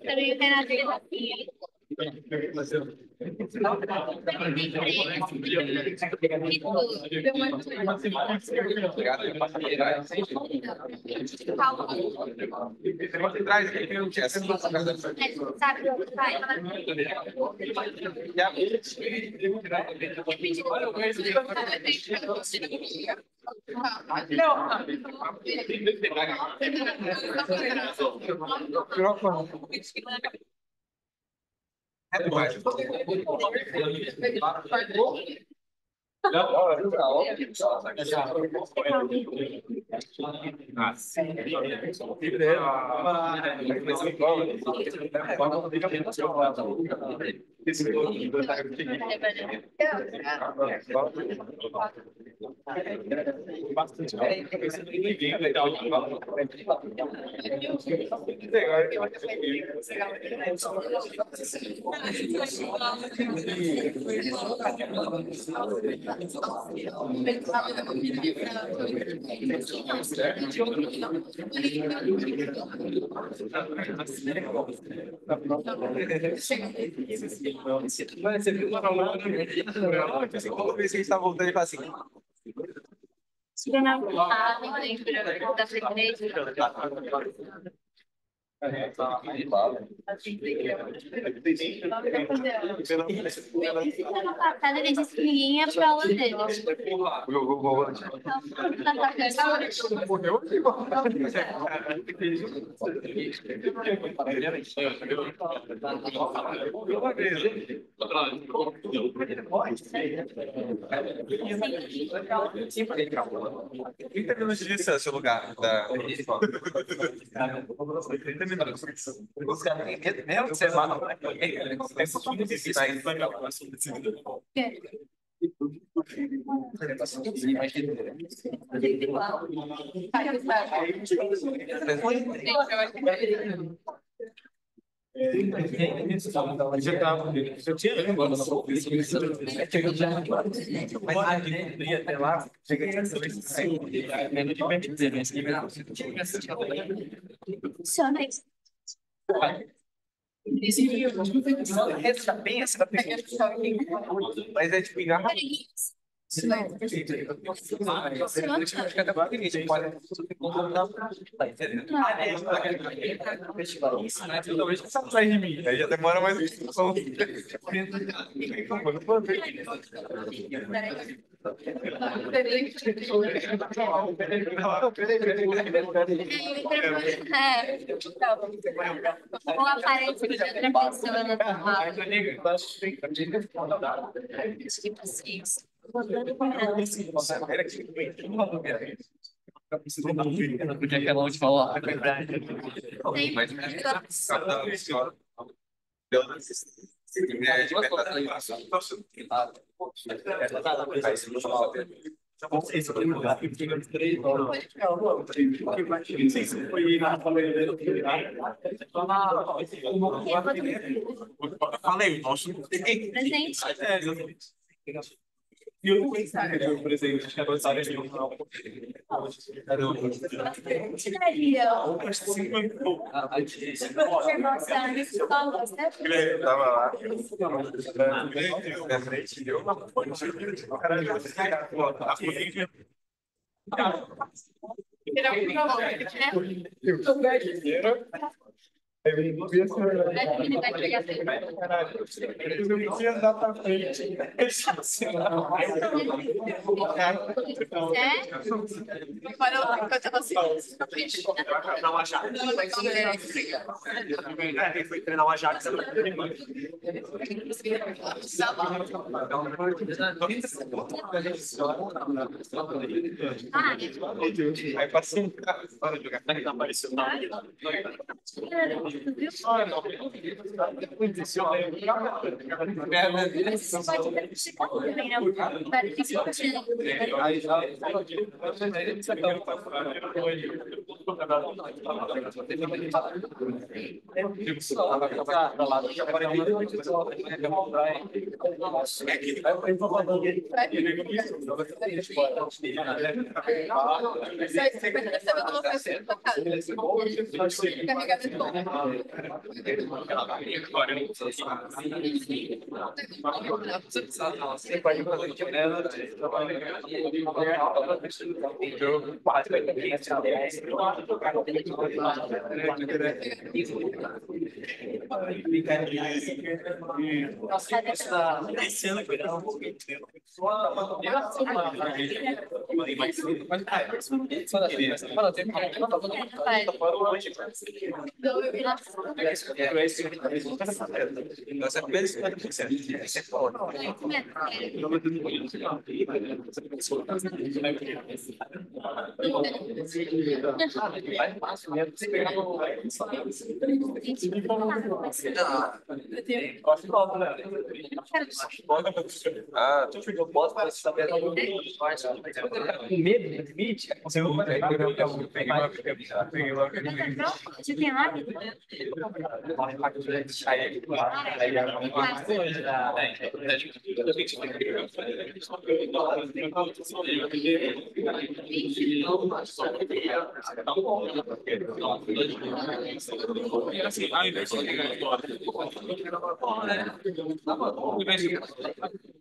Também o Renato ele assim, sabe, Mas você viu uma palavra que toda vez que a gente tá voltando, ele fala assim. da frente. Passada ele disse que ninguém ia pra aula dele. Minutos de distância o lugar da escola. 30 minutos. Os caras têm medo mesmo de ser mal. É só me ensinar isso. Já tava. Eu tinha agora. Mas até lá, chega a menos de 20 Funciona isso. Mas é tipo engarrafado. Aí já demora mais um Ou aparece de outra pessoa na tua aula. Tipo assim. Porque aquela última lá foi Tem Falei, nossa, presente. e eu não pensava que eu presente, acho que era aniversário de um canal. Tiraria. Ele tava lá. Na frente, deu uma fonte. O cara já a cozinha. Ele vai pegar Eu não queria andar pra frente. Parou enquanto eu tava assim. Treinar uma jaca. Foi treinar uma jaca. Aí passei um cara fora de jogar. Não apareceu nada. Ah, eu posso saber com medo do limite. Você não vai peguei uma. Você tem lá?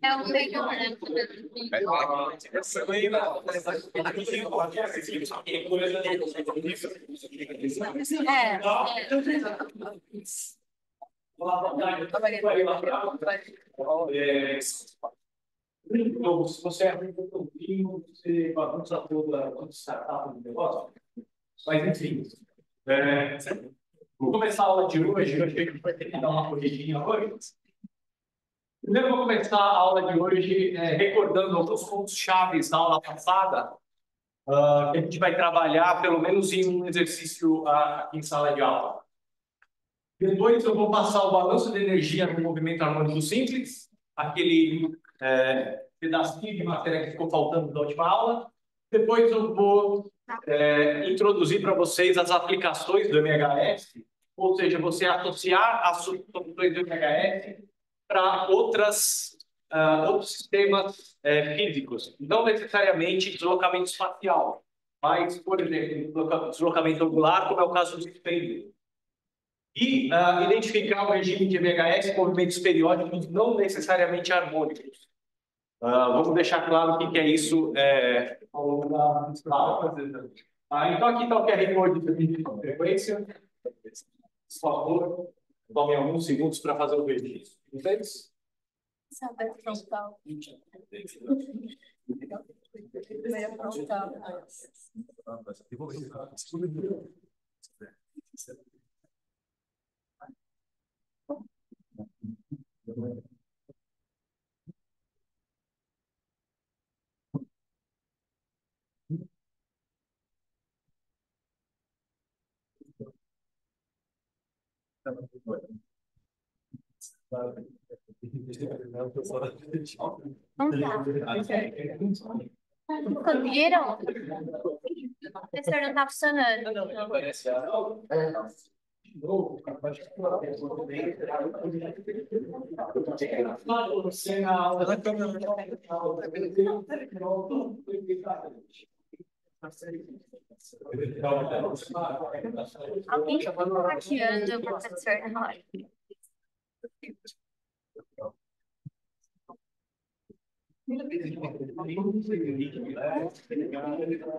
É um legal, né? Então, se você é muito pouquinho, você bagunça toda a startup do negócio. Mas, enfim, vou começar a aula de hoje. Eu achei que vai ter que dar uma corridinha hoje. Primeiro, vou começar a aula de hoje recordando alguns pontos chaves da aula passada, que a gente vai trabalhar, pelo menos em um exercício aqui em sala de aula. Depois, eu vou passar o balanço de energia no movimento harmônico simples, aquele pedacinho de matéria que ficou faltando da última aula. Depois eu vou introduzir para vocês as aplicações do MHS, ou seja, você associar as soluções do MHS para outros sistemas físicos, não necessariamente deslocamento espacial, mas, por exemplo, deslocamento angular, como é o caso do espelho. E identificar o regime de MHS com movimentos periódicos não necessariamente harmônicos. Vamos deixar claro o que é isso ao longo da aula. Então, aqui está o QR Code de frequência. Por favor, tomem alguns segundos para fazer o registro. Vocês? Conseguiram? O professor não está funcionando. Alguém está hackeando o professor na hora.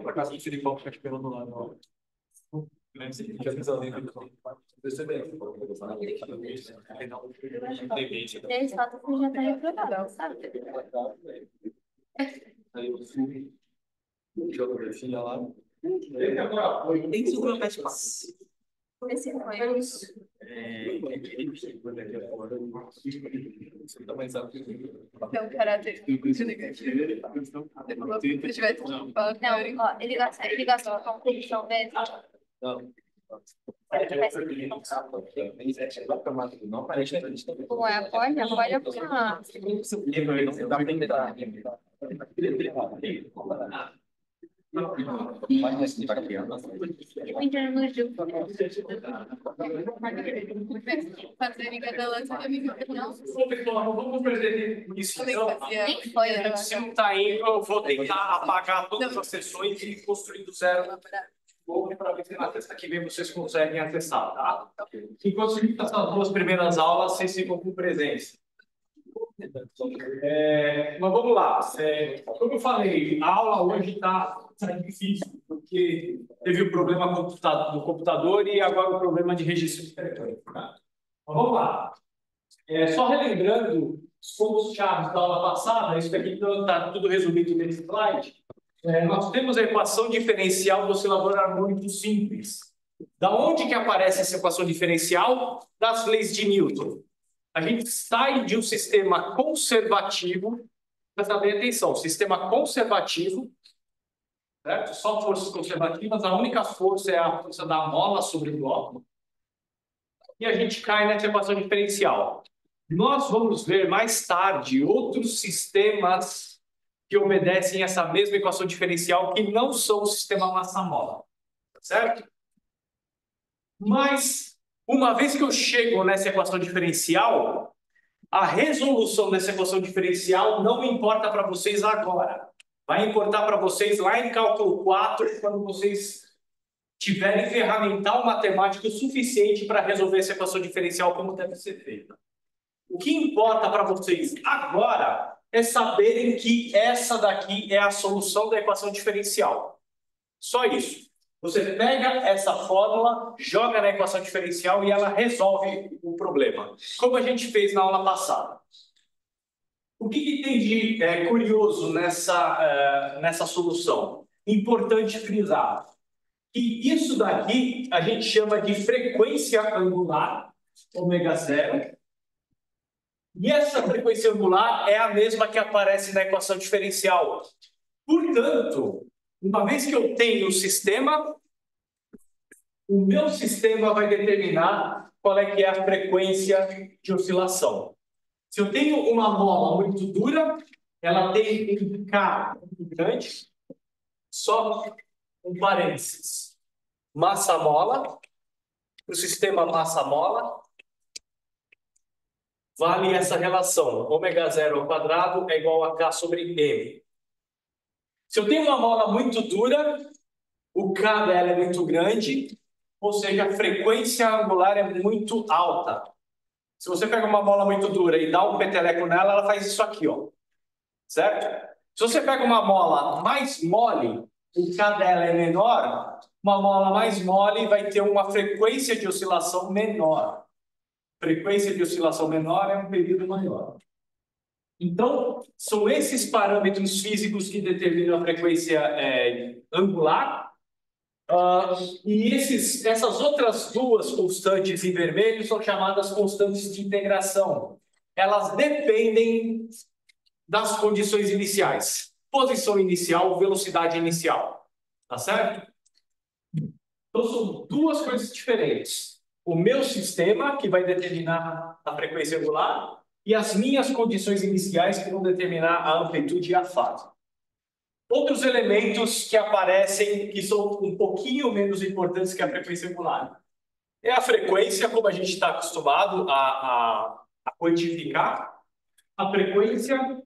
Por acaso, o Filipão fica te pegando lá. E aí, só que já tá reprovável, sabe? Tem que subir o pé de passo. Esse foi isso. É um caráter muito negativo. Se tivesse falando, não, ó, ele gosta de competição mesmo. Ué, apoia pra... Eu entendo no Gil. Fazer amiga dela, amiga não. Pessoal, vamos perder isso. Nem foi, eu acho. Se não está indo, eu vou tentar apagar todas as sessões e construir do zero. Para ver se na terça que vem vocês conseguem acessar, tá? Enquanto a gente está nas duas primeiras aulas, vocês ficam com presença. Mas vamos lá. Como eu falei, a aula hoje está difícil, porque teve o problema do computador e agora o problema de registro de telefone. Tá? Mas vamos lá. Só relembrando os pontos-chave da aula passada, isso aqui está tudo resumido nesse slide. Nós temos a equação diferencial do oscilador harmônico simples. Da onde que aparece essa equação diferencial? Das leis de Newton. A gente sai de um sistema conservativo, presta bem atenção, sistema conservativo, certo? Só forças conservativas, a única força é a força da mola sobre o bloco, e a gente cai nessa equação diferencial. Nós vamos ver mais tarde outros sistemas que obedecem essa mesma equação diferencial, que não são o sistema massa-mola, certo? Mas, uma vez que eu chego nessa equação diferencial, a resolução dessa equação diferencial não importa para vocês agora. Vai importar para vocês lá em cálculo 4, quando vocês tiverem ferramental matemático suficiente para resolver essa equação diferencial como deve ser feita. O que importa para vocês agora é saberem que essa daqui é a solução da equação diferencial. Só isso. Você pega essa fórmula, joga na equação diferencial e ela resolve o problema, como a gente fez na aula passada. O que tem de curioso nessa solução? Importante frisar que isso daqui a gente chama de frequência angular, ômega zero. E essa frequência angular é a mesma que aparece na equação diferencial. Portanto, uma vez que eu tenho o sistema, o meu sistema vai determinar qual é que é a frequência de oscilação. Se eu tenho uma mola muito dura, ela tem um K muito grande, só um parênteses. Massa-mola, o sistema massa-mola, vale essa relação. Ômega zero ao quadrado é igual a K sobre M. Se eu tenho uma mola muito dura, o K dela é muito grande, ou seja, a frequência angular é muito alta. Se você pega uma mola muito dura e dá um peteleco nela, ela faz isso aqui, ó. Certo? Se você pega uma mola mais mole, o K dela é menor, uma mola mais mole vai ter uma frequência de oscilação menor. Frequência de oscilação menor é um período maior. Então, são esses parâmetros físicos que determinam a frequência angular. E essas outras duas constantes em vermelho são chamadas constantes de integração. Elas dependem das condições iniciais. Posição inicial, velocidade inicial. Tá certo? Então, são duas coisas diferentes. O meu sistema, que vai determinar a frequência angular, e as minhas condições iniciais, que vão determinar a amplitude e a fase. Outros elementos que aparecem, que são um pouquinho menos importantes que a frequência angular. É a frequência, como a gente está acostumado a quantificar. A frequência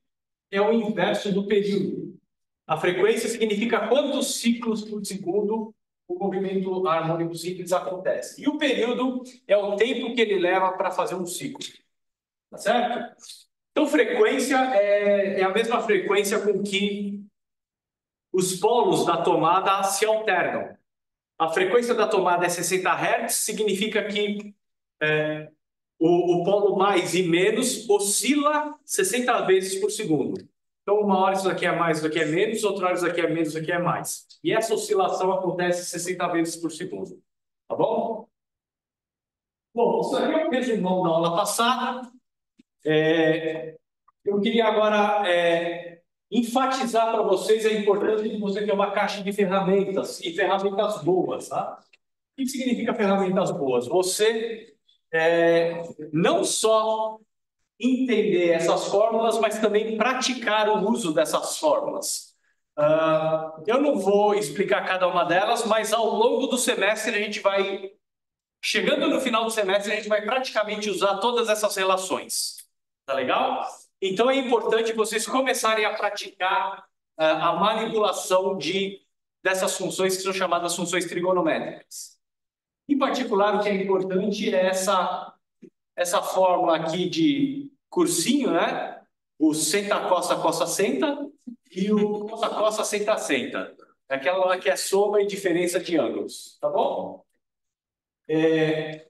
é o inverso do período. A frequência significa quantos ciclos por segundo o movimento harmônico simples acontece. E o período é o tempo que ele leva para fazer um ciclo. Tá certo? Então, frequência é a mesma frequência com que os polos da tomada se alternam. a frequência da tomada é 60 Hz, significa que o polo mais e menos oscila 60 vezes por segundo. Então, uma hora isso aqui é mais, isso aqui é menos, outra hora isso aqui é menos, isso aqui é mais. E essa oscilação acontece 60 vezes por segundo. Tá bom? Bom, isso aqui é o resumão da aula passada. Eu queria agora enfatizar para vocês a importância de você ter uma caixa de ferramentas, e ferramentas boas, tá? O que significa ferramentas boas? Você não só entender essas fórmulas, mas também praticar o uso dessas fórmulas. Eu não vou explicar cada uma delas, mas ao longo do semestre a gente vai, chegando no final do semestre, a gente vai praticamente usar todas essas relações. Tá legal? Então é importante vocês começarem a praticar a manipulação dessas funções que são chamadas funções trigonométricas. Em particular, o que é importante é essa fórmula aqui de cursinho, né? O senta, cossa, cossa, senta e o cossa, cossa, senta, senta. Aquela lá que é soma e diferença de ângulos, tá bom?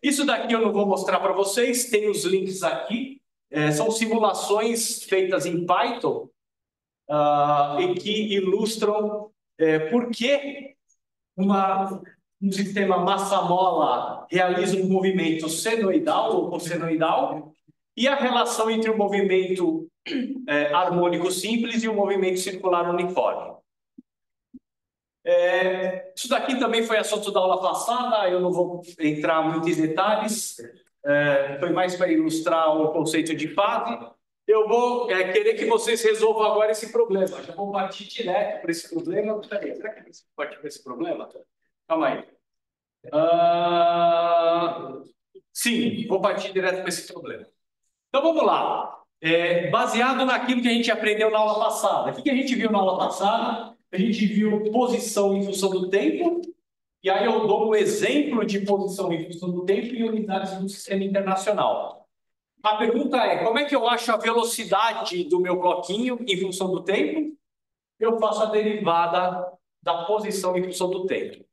Isso daqui eu não vou mostrar para vocês, tem os links aqui. São simulações feitas em Python e que ilustram por que um sistema massa-mola realiza um movimento senoidal ou cossenoidal e a relação entre o movimento harmônico simples e o movimento circular uniforme. Isso daqui também foi assunto da aula passada, eu não vou entrar muito em detalhes, foi mais para ilustrar o conceito de fase. Eu vou querer que vocês resolvam agora esse problema. Já vou partir direto para esse problema. Peraí, será que eu preciso partir para esse problema? Calma aí. Sim, vou partir direto para esse problema. Então vamos lá. Baseado naquilo que a gente aprendeu na aula passada. O que a gente viu na aula passada? A gente viu posição em função do tempo. E aí eu dou um exemplo de posição em função do tempo em unidades do sistema internacional. A pergunta é, como é que eu acho a velocidade do meu bloquinho em função do tempo? Eu faço a derivada da posição em função do tempo.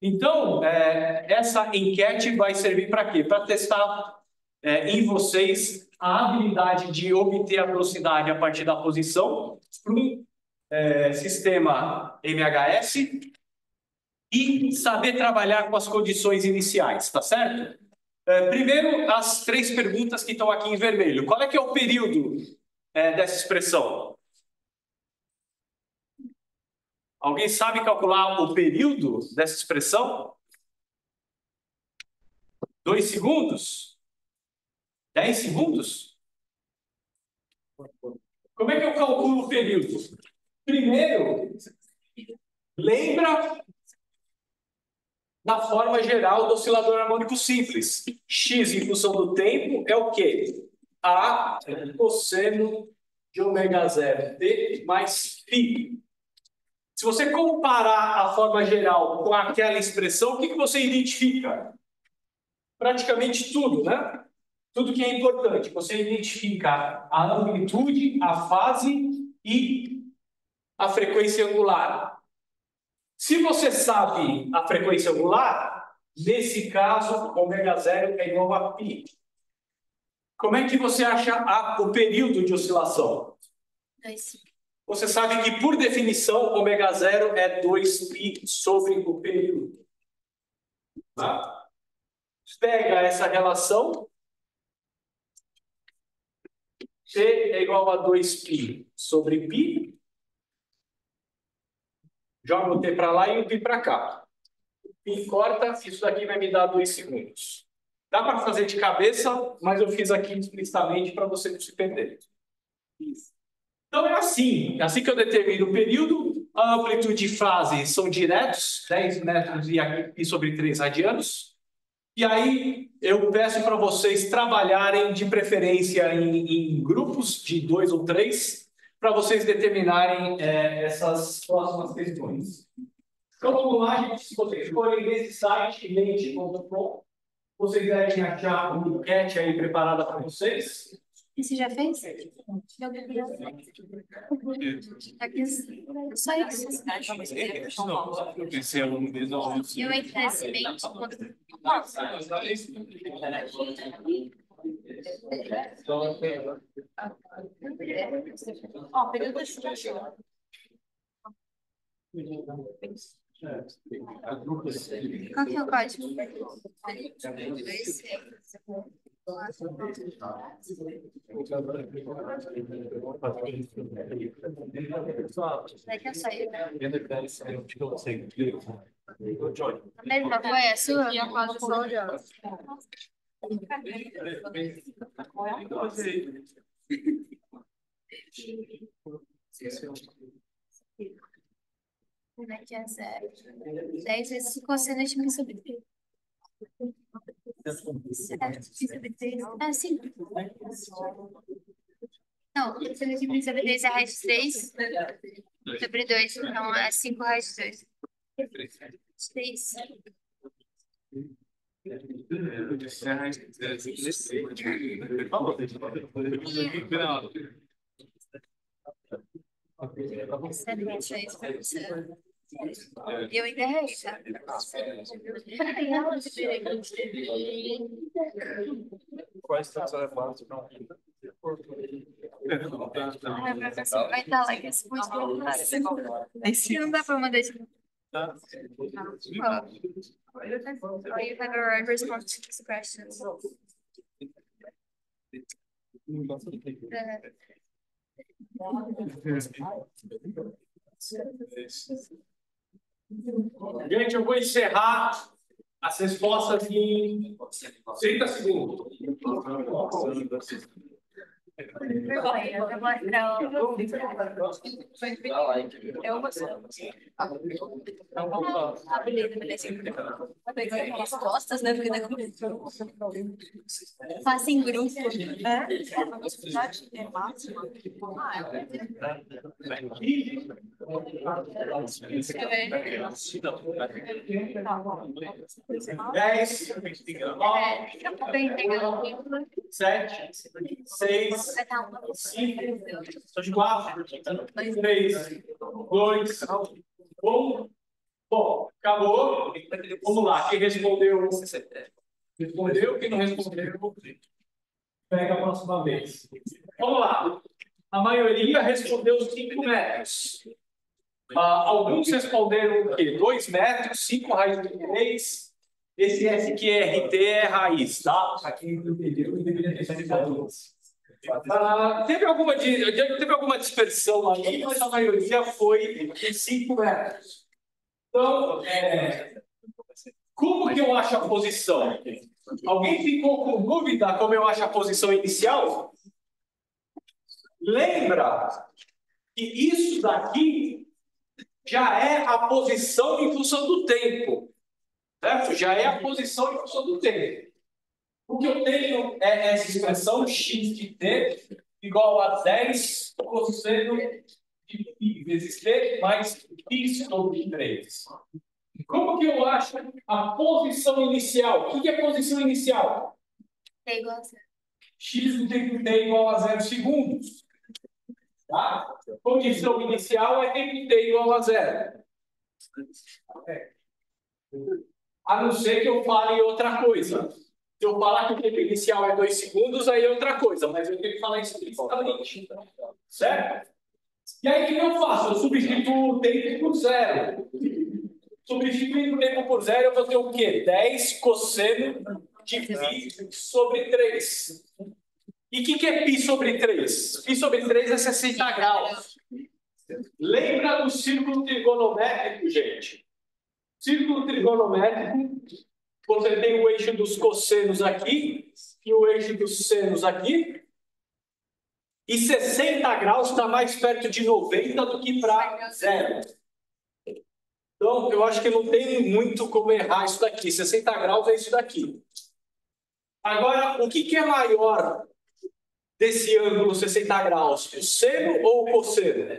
Então, essa enquete vai servir para quê? Para testar em vocês a habilidade de obter a velocidade a partir da posição para um sistema MHS e saber trabalhar com as condições iniciais, tá certo? Primeiro, as 3 perguntas que estão aqui em vermelho. Qual é que é o período dessa expressão? Alguém sabe calcular o período dessa expressão? 2 segundos? 10 segundos? Como é que eu calculo o período? Primeiro, lembra da forma geral do oscilador harmônico simples. X em função do tempo é o quê? A cosseno de ômega 0 t mais φ. Se você comparar a forma geral com aquela expressão, o que você identifica? Praticamente tudo, né? Tudo que é importante. Você identifica a amplitude, a fase e a frequência angular. Se você sabe a frequência angular, nesse caso, ômega 0 é igual a π. Como é que você acha o período de oscilação? 2. Você sabe que, por definição, ômega 0 é 2π sobre o período. Tá? Pega essa relação. T é igual a 2π sobre π. Joga o T para lá e o π para cá. Π corta, isso daqui vai me dar 2 segundos. Dá para fazer de cabeça, mas eu fiz aqui explicitamente para você não se perder. Isso. Então é assim que eu determino o período. A amplitude e fase são diretos, 10 metros e aqui π sobre 3 radianos. E aí eu peço para vocês trabalharem de preferência em grupos de 2 ou 3, para vocês determinarem essas próximas questões. Então vamos lá, gente. Se vocês forem nesse site, lente.com, vocês devem achar uma enquete aí preparada para vocês. Esse já fez? Aqui, só isso. Esse é um deles. Eu entro nesse meio. Ó, período de chuva. Qual que é o código? Daqui eu saio. Mesma foi a sua? E a quase só já. Como é que é 0? 10 vezes cosseno de pi sobre 3. 7 pi sobre 3. Ah, sim. Não, cosseno de pi sobre 3 é raiz de 3 sobre 2. Então é 5 raiz de 2. 3. Eu ainda errei, tá? Quais são os elevados? Vai estar lá que esse post não dá pra mandar de novo. Or you have a right response to these questions. Gente, eu vou encerrar as respostas em 30 segundos. As costas, né? Faça em grupo. Dez, 7, 6, 5, 4, 3, 2, 1. Bom, acabou. Vamos lá. Quem respondeu? Respondeu. Quem não respondeu, pega a próxima vez. Vamos lá. A maioria respondeu 5 metros. Alguns responderam o quê? 2 metros, 5 raiz de 3. Esse SQRT é raiz, tá? Aqui entendeu, deveria ter sido. Teve alguma dispersão ali, mas a maioria foi de 5 metros. Então, como que eu acho a posição? Alguém ficou com dúvida como eu acho a posição inicial? Lembra que isso daqui já é a posição em função do tempo. Certo? Já é a posição em função do tempo. O que eu tenho é essa expressão x de t igual a 10 cosseno de π vezes t mais π sobre 3. Como que eu acho a posição inicial? O que é posição inicial? É igual a 0. X do tempo t igual a 0 segundos. Tá? Posição inicial é tempo t igual a 0. A não ser que eu fale outra coisa. Se eu falar que o tempo inicial é 2 segundos, aí é outra coisa. Mas eu tenho que falar isso explicitamente. Certo? E aí o que eu faço? Eu substituo o tempo por 0. Substituindo o tempo por 0, eu vou ter o quê? 10 cosseno de π sobre 3. E o que é π sobre 3? Π sobre 3 é 60 graus. Lembra do círculo trigonométrico, gente? Círculo trigonométrico, você tem o eixo dos cossenos aqui e o eixo dos senos aqui. E 60 graus está mais perto de 90 do que para 0. Então, eu acho que não tem muito como errar isso daqui. 60 graus é isso daqui. Agora, o que é maior desse ângulo 60 graus? O seno ou o cosseno?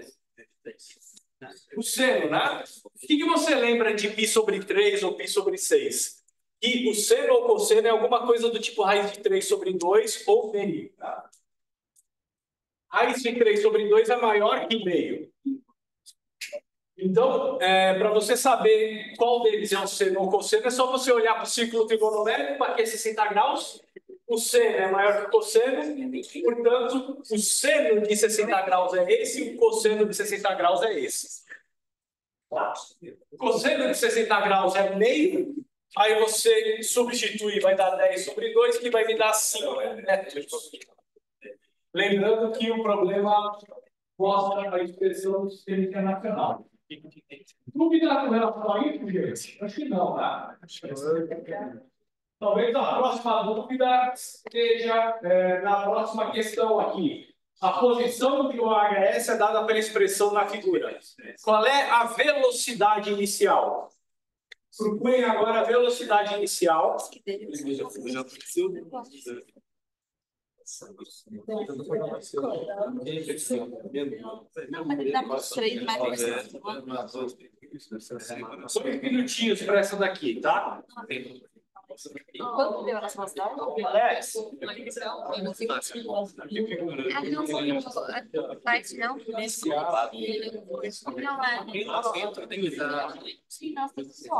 O seno, né? O que você lembra de π sobre 3 ou π sobre 6? Que o seno ou cosseno é alguma coisa do tipo raiz de 3 sobre 2 ou π. Tá? Raiz de 3 sobre 2 é maior que meio. Então, para você saber qual deles é o seno ou cosseno, é só você olhar para o círculo trigonométrico, para que é 60 graus. O seno é maior que o cosseno, portanto, o seno de 60 graus é esse e o cosseno de 60 graus é esse. O cosseno de 60 graus é meio, aí você substitui, vai dar 10 sobre 2, que vai me dar 5 metros. Lembrando que o problema mostra a expressão do sistema internacional. Dúvida com relação a isso, gente? Acho que não, tá? Talvez a próxima dúvida esteja na próxima questão aqui. A posição de OHS é dada pela expressão na figura. Qual é a velocidade inicial? Procurem agora a velocidade inicial. Só 2 minutinhos para essa daqui, tá? Quanto deu na sua cidade? Parte não? Não é.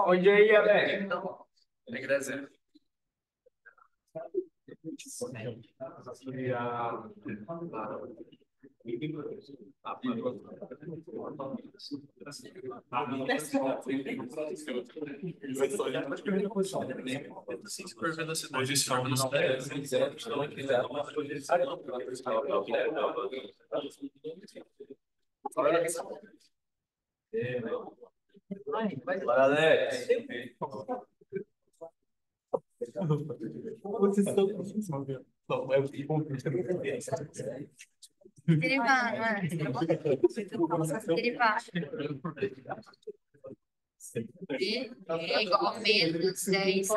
Onde é aí, Alex? Derivar, não é? Derivar. É igual a menos 10.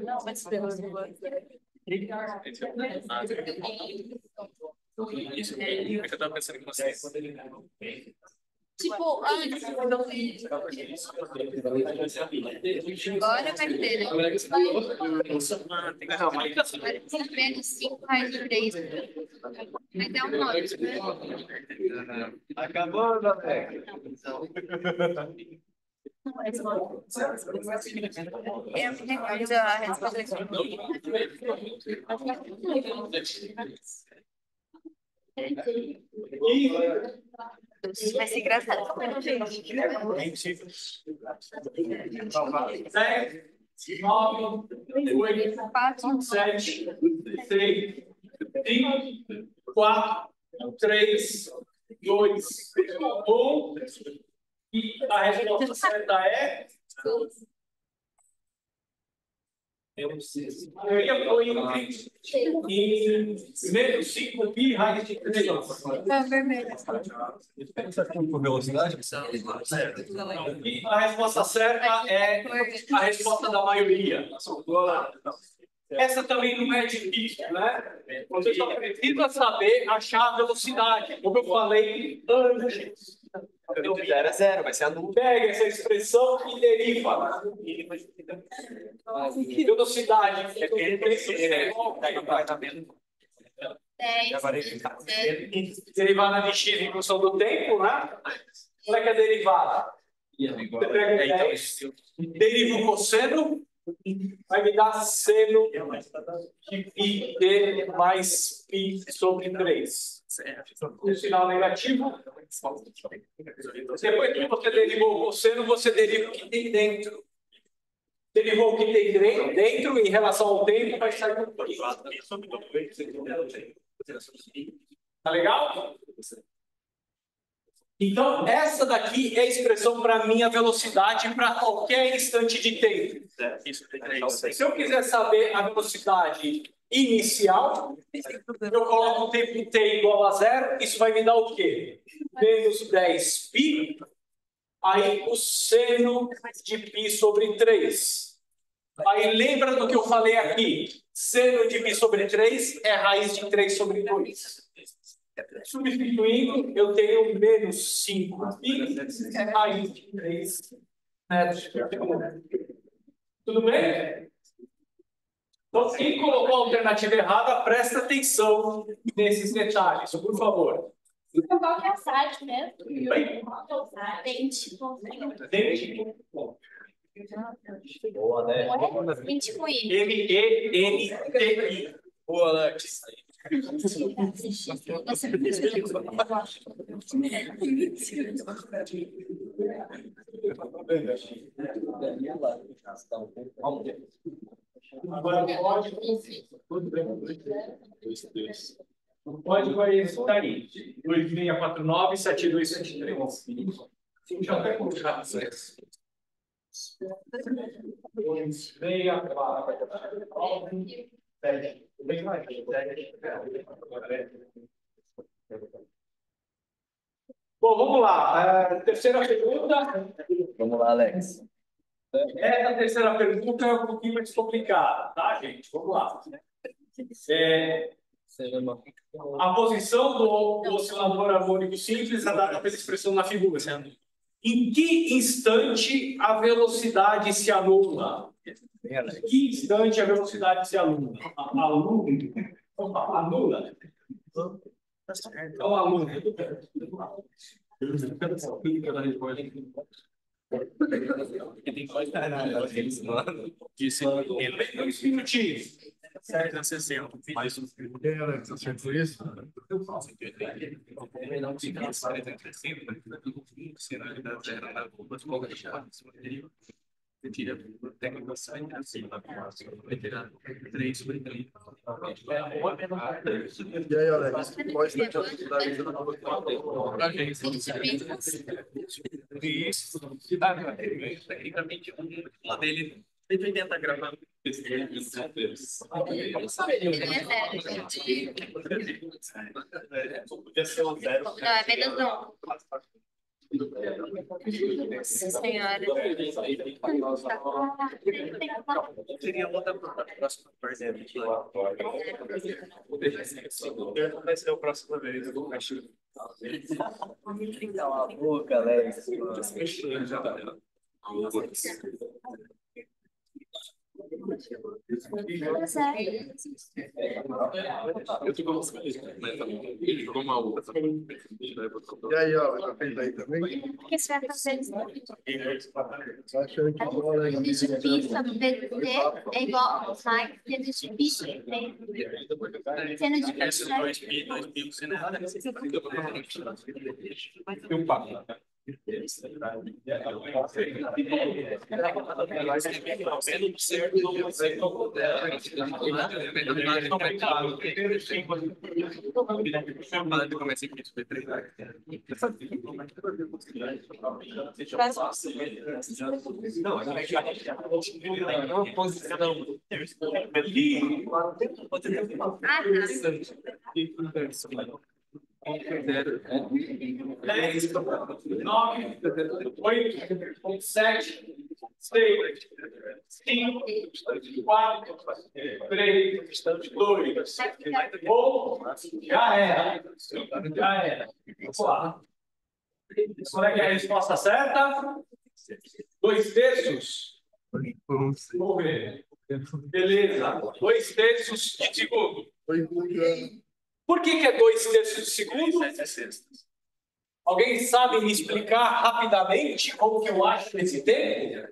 Não, mas Isso, é que eu tava pensando com vocês. tipo, antes do vídeo. Agora vai ter, né? Menos 5 raiz de 3. Vai dar um monte, né? Acabou, Zé. Eu me recordo a resposta vai ser engraçado. 10, 9, 8, 4, 7, 6, 5, 4, 3, 2, 1. E a resposta certa é... Eu foi em menos 5 pi raiz de 3. vermelho. Por velocidade? E a resposta certa é a resposta da maioria. Essa também não é difícil, né? Você só precisa saber achar a velocidade. Como eu falei antes. Então, 0 é 0, vai ser a nuvem. Pega essa expressão e deriva. Velocidade. 10. Derivada de x em função do tempo, né? Como é que é a derivada? Você pega 10, deriva o cosseno, vai me dar seno de π d mais π sobre 3. Um sinal negativo. Depois que você derivou o cosseno, você deriva o que tem dentro. Derivou o que tem dentro em relação ao tempo, vai sair um π. Tá legal? Então, essa daqui é a expressão para minha velocidade para qualquer instante de tempo. Se eu quiser saber a velocidade inicial, eu coloco o tempo t igual a 0, isso vai me dar o quê? Menos 10 π, aí o seno de π sobre 3. Aí lembra do que eu falei aqui? Seno de π sobre 3 é raiz de 3 sobre 2. Substituindo, eu tenho menos 5 π, raiz de 3 metros por segundo. Tudo bem? Então, quem colocou a alternativa errada, presta atenção nesses detalhes, por favor. Qual que é o site mesmo? Bem? Dente. Dente. Boa, né? Dente com I. M-E-N-T-I. Boa, Alex. Agora o código é esse daí. 2649-7273. Já até colocar isso. 264. Bom, vamos lá. Terceira pergunta. Vamos lá, Alex. Essa terceira pergunta é um pouquinho mais complicada, tá, gente? Vamos lá. A posição do oscilador harmônico simples é dada pela expressão na figura. Em que instante a velocidade se anula? Em que instante a velocidade se anula? Anula? Então, anula. Dois minutinhos. 60. Mais um. Alex, acertou isso? Tira técnica sai assim da próxima. Vai tirar 3 sobre 3. E aí, Alex, pode estar Isso. Tecnicamente, uma dele 180 gramas. Podia ser um zero. Não, é menos não. Nossa senhora. Seria outra próxima pergunta. Vai ser a próxima vez. Eu vou achar. Cala a boca, Alex. Eu tô com você, mas ele jogou uma outra. E aí, ó, já fez aí também? O que você vai fazer? Tá achando que o Alex Seno de pi sobre BT é igual a seno de pi. Seno de pi. Ah, 10, 9, 8, 7, 6, 5, 4, 3, 2, 1. Já era. Já era. Vamos lá. Qual é que é a resposta certa? 2/3. Vamos ver. Beleza. 2/3 de segundo. Por que é 2/3 de segundo? Alguém sabe me explicar rapidamente como que eu acho esse tempo?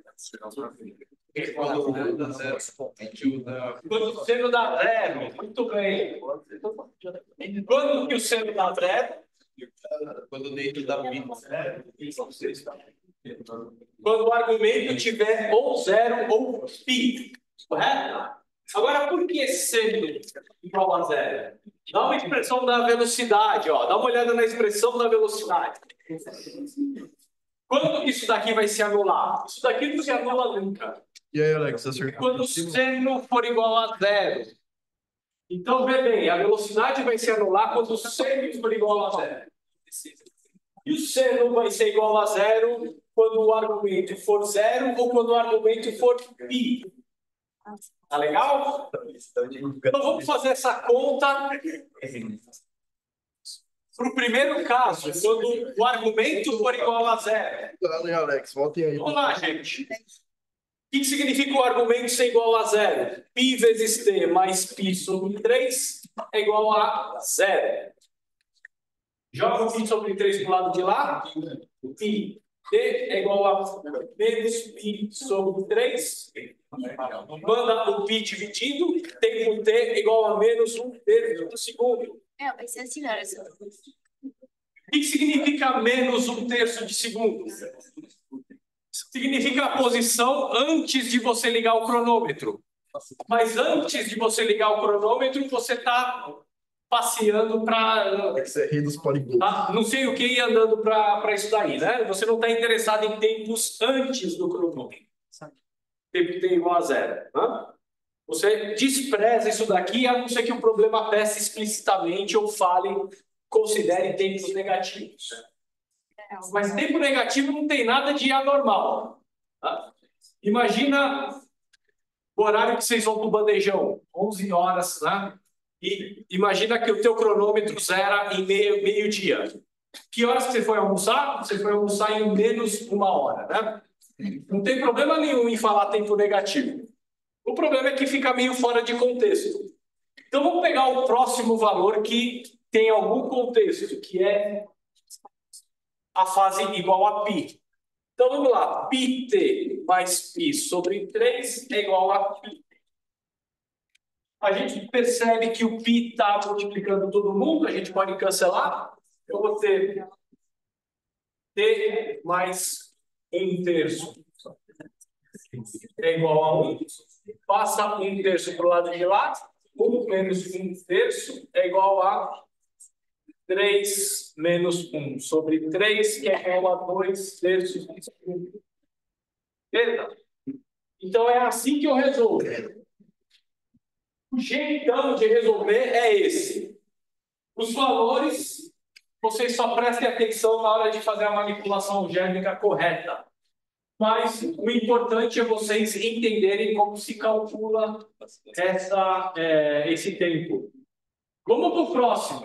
Quando o seno dá zero. Muito bem. Quando que o seno dá zero? Quando dentro da vida. Quando o argumento tiver ou zero ou π. Correto? Agora, por que seno igual a zero? Dá uma expressão da velocidade, ó. Dá uma olhada na expressão da velocidade. Quando que isso daqui vai se anular? Isso daqui não se anula nunca. E aí, Alex, acertou? Quando o seno for igual a zero. Então, vê bem, a velocidade vai se anular quando o seno for igual a zero. E o seno vai ser igual a zero quando o argumento for zero ou quando o argumento for π. Tá legal? Então vamos fazer essa conta. Para o primeiro caso, quando o argumento for igual a zero. Dale, Alex, voltem aí. Vamos lá, gente. O que significa o argumento ser igual a zero? Π vezes t mais π sobre 3 é igual a zero. Joga o π sobre 3 para o lado de lá. Π t é igual a menos π sobre 3. Manda o π dividindo. Tempo t é igual a menos 1/3 do segundo. Vai ser assim, olha só. O que significa menos 1/3 de segundo? Significa a posição antes de você ligar o cronômetro. Mas antes de você ligar o cronômetro, você está passeando para... Você ri dos poligonos. não sei o que e andando para isso daí, né? Você não está interessado em tempos antes do cronômetro. Tempo t igual a zero. Né? Você despreza isso daqui, a não ser que o problema peça explicitamente ou fale, considere tempos negativos. Mas tempo negativo não tem nada de anormal. Tá? Imagina o horário que vocês vão para o bandejão, 11 horas, né? E imagina que o teu cronômetro zera em meio-dia. Que horas que você foi almoçar? Você foi almoçar em menos 1 hora, né? Não tem problema nenhum em falar tempo negativo. O problema é que fica meio fora de contexto. Então vamos pegar o próximo valor que tem algum contexto, que é a fase igual a π. Então vamos lá, πt mais π sobre 3 é igual a π. A gente percebe que o π está multiplicando todo mundo, a gente pode cancelar. Eu vou ter t mais 1/3 é igual a 1. Passa 1/3 para o lado de lá. 1 menos 1/3 é igual a 3 menos 1 sobre 3, que é igual a 2/3. Beleza? Então é assim que eu resolvo. O jeitão de resolver é esse. Os valores, vocês só prestem atenção na hora de fazer a manipulação algébrica correta. Mas o importante é vocês entenderem como se calcula esse tempo. Vamos para o próximo.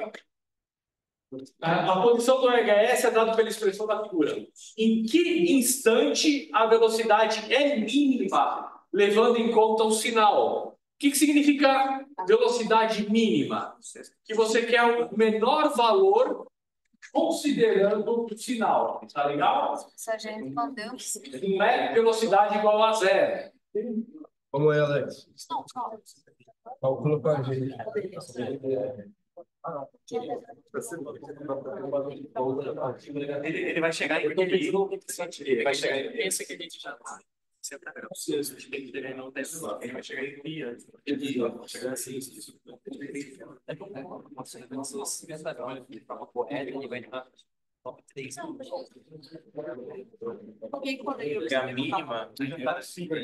A posição do EHS é dada pela expressão da figura. Em que instante a velocidade é mínima, levando em conta o sinal? O que significa velocidade mínima? Que você quer o menor valor considerando o sinal. Tá legal? Só já respondeu. Não é velocidade igual a zero. Vamos aí, Alex. Calcula pra gente. Ele vai chegar em ele vai chegar em esse que a gente já tá. Ele não tem, ele vai chegar em dia. Ele vai chegar assim. É como nossa pensadora de forma correta, ele vai estar top 3. Porque a mínima deixa eu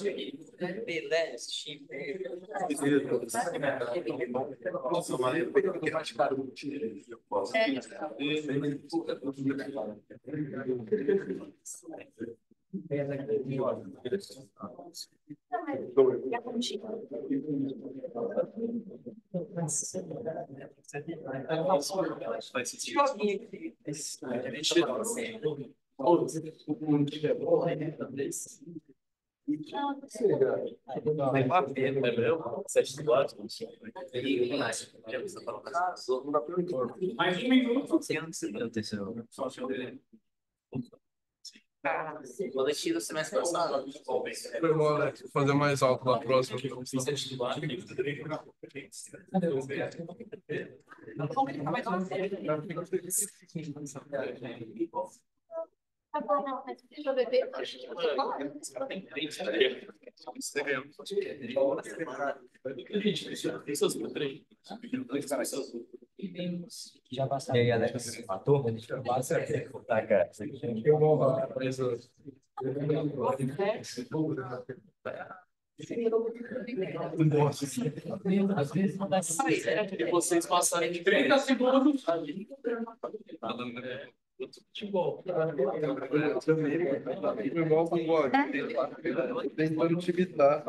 ver. Vai bater, não é meu? 7 quadros. Mais um minuto. Vou deixar o semestre passado. Foi bom, Alex. Vou fazer mais alto na próxima. Tá bom, não, mas deixa eu beber. Já passou. E aí, Alex, matou? Tá, cara. Eu vou lá, presa. E vocês passarem de 30 segundos. Futebol. Foi mal com o God. Tentando te imitar.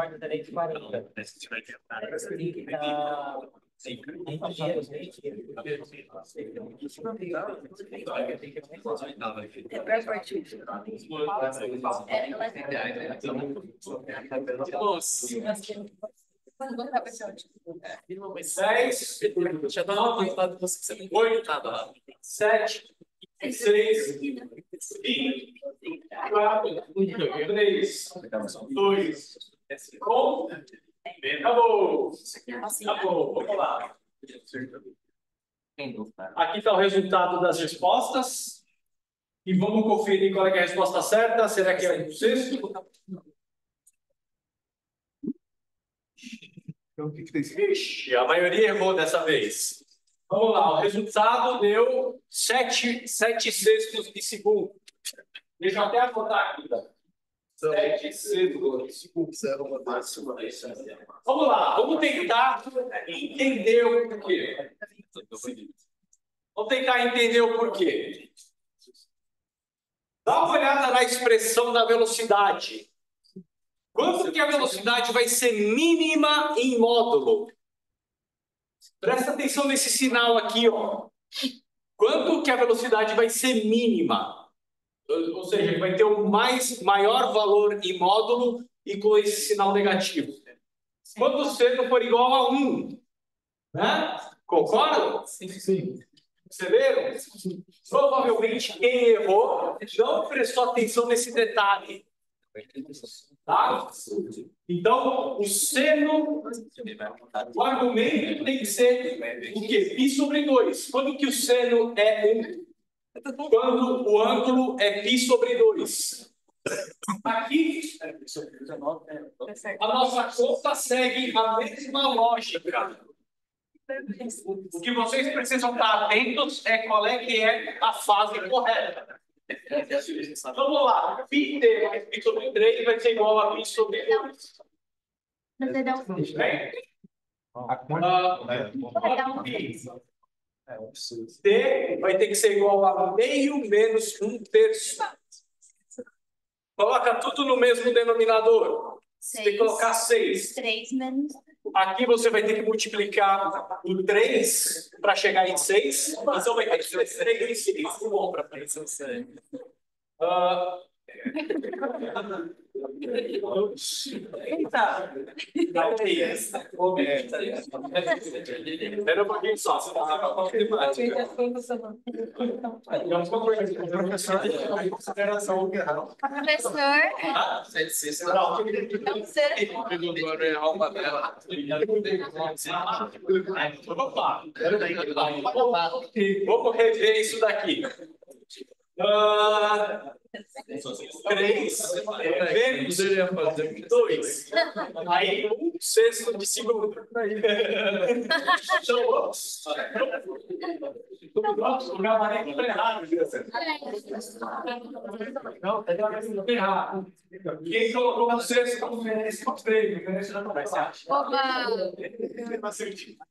Já dá uma vontade de você 8, 7, 6, 5, 4, 3, 2, 1. Acabou! Acabou, vamos lá. Aqui está o resultado das respostas. E vamos conferir qual é, a resposta certa. Será que é o sexto? Ixi, a maioria errou dessa vez. Vamos lá, o resultado deu 7 sextos de segundo. Deixa eu até anotar aqui. 7 sextos de segundo. Vamos lá, vamos tentar entender o porquê. Vamos tentar entender o porquê. Dá uma olhada na expressão da velocidade. Quanto que a velocidade vai ser mínima em módulo? Presta atenção nesse sinal aqui, ó. Quanto que a velocidade vai ser mínima? Ou seja, vai ter o maior valor em módulo e com esse sinal negativo. Quando o seno for igual a 1. Né? Concordam? Sim. Perceberam? Provavelmente quem errou não prestou atenção nesse detalhe. Tá? Então, o seno, o argumento tem que ser o quê? Π sobre 2. Quando que o seno é 1? Quando o ângulo é π sobre 2. Aqui, a nossa conta segue a mesma lógica. O que vocês precisam estar atentos é qual é que é a fase correta. Vamos lá. Πt mais π sobre 3 vai ser igual a π sobre 2. T vai ter que ser igual a meio menos 1/3. Coloca tudo no mesmo denominador. Você tem que colocar 6. 3 menos. Aqui você vai ter que multiplicar o 3 para chegar em 6. Então vai ter que ser 3 em 6. Bom para pensar sério. Eita! Espera um pouquinho só. Você vai fazer uma matemática. Vamos rever isso daqui. 3 menos 2. Aí, 1 sexto de segundo. O gabarito foi errado. Não, tá errado. Quem colocou o sexto com 3?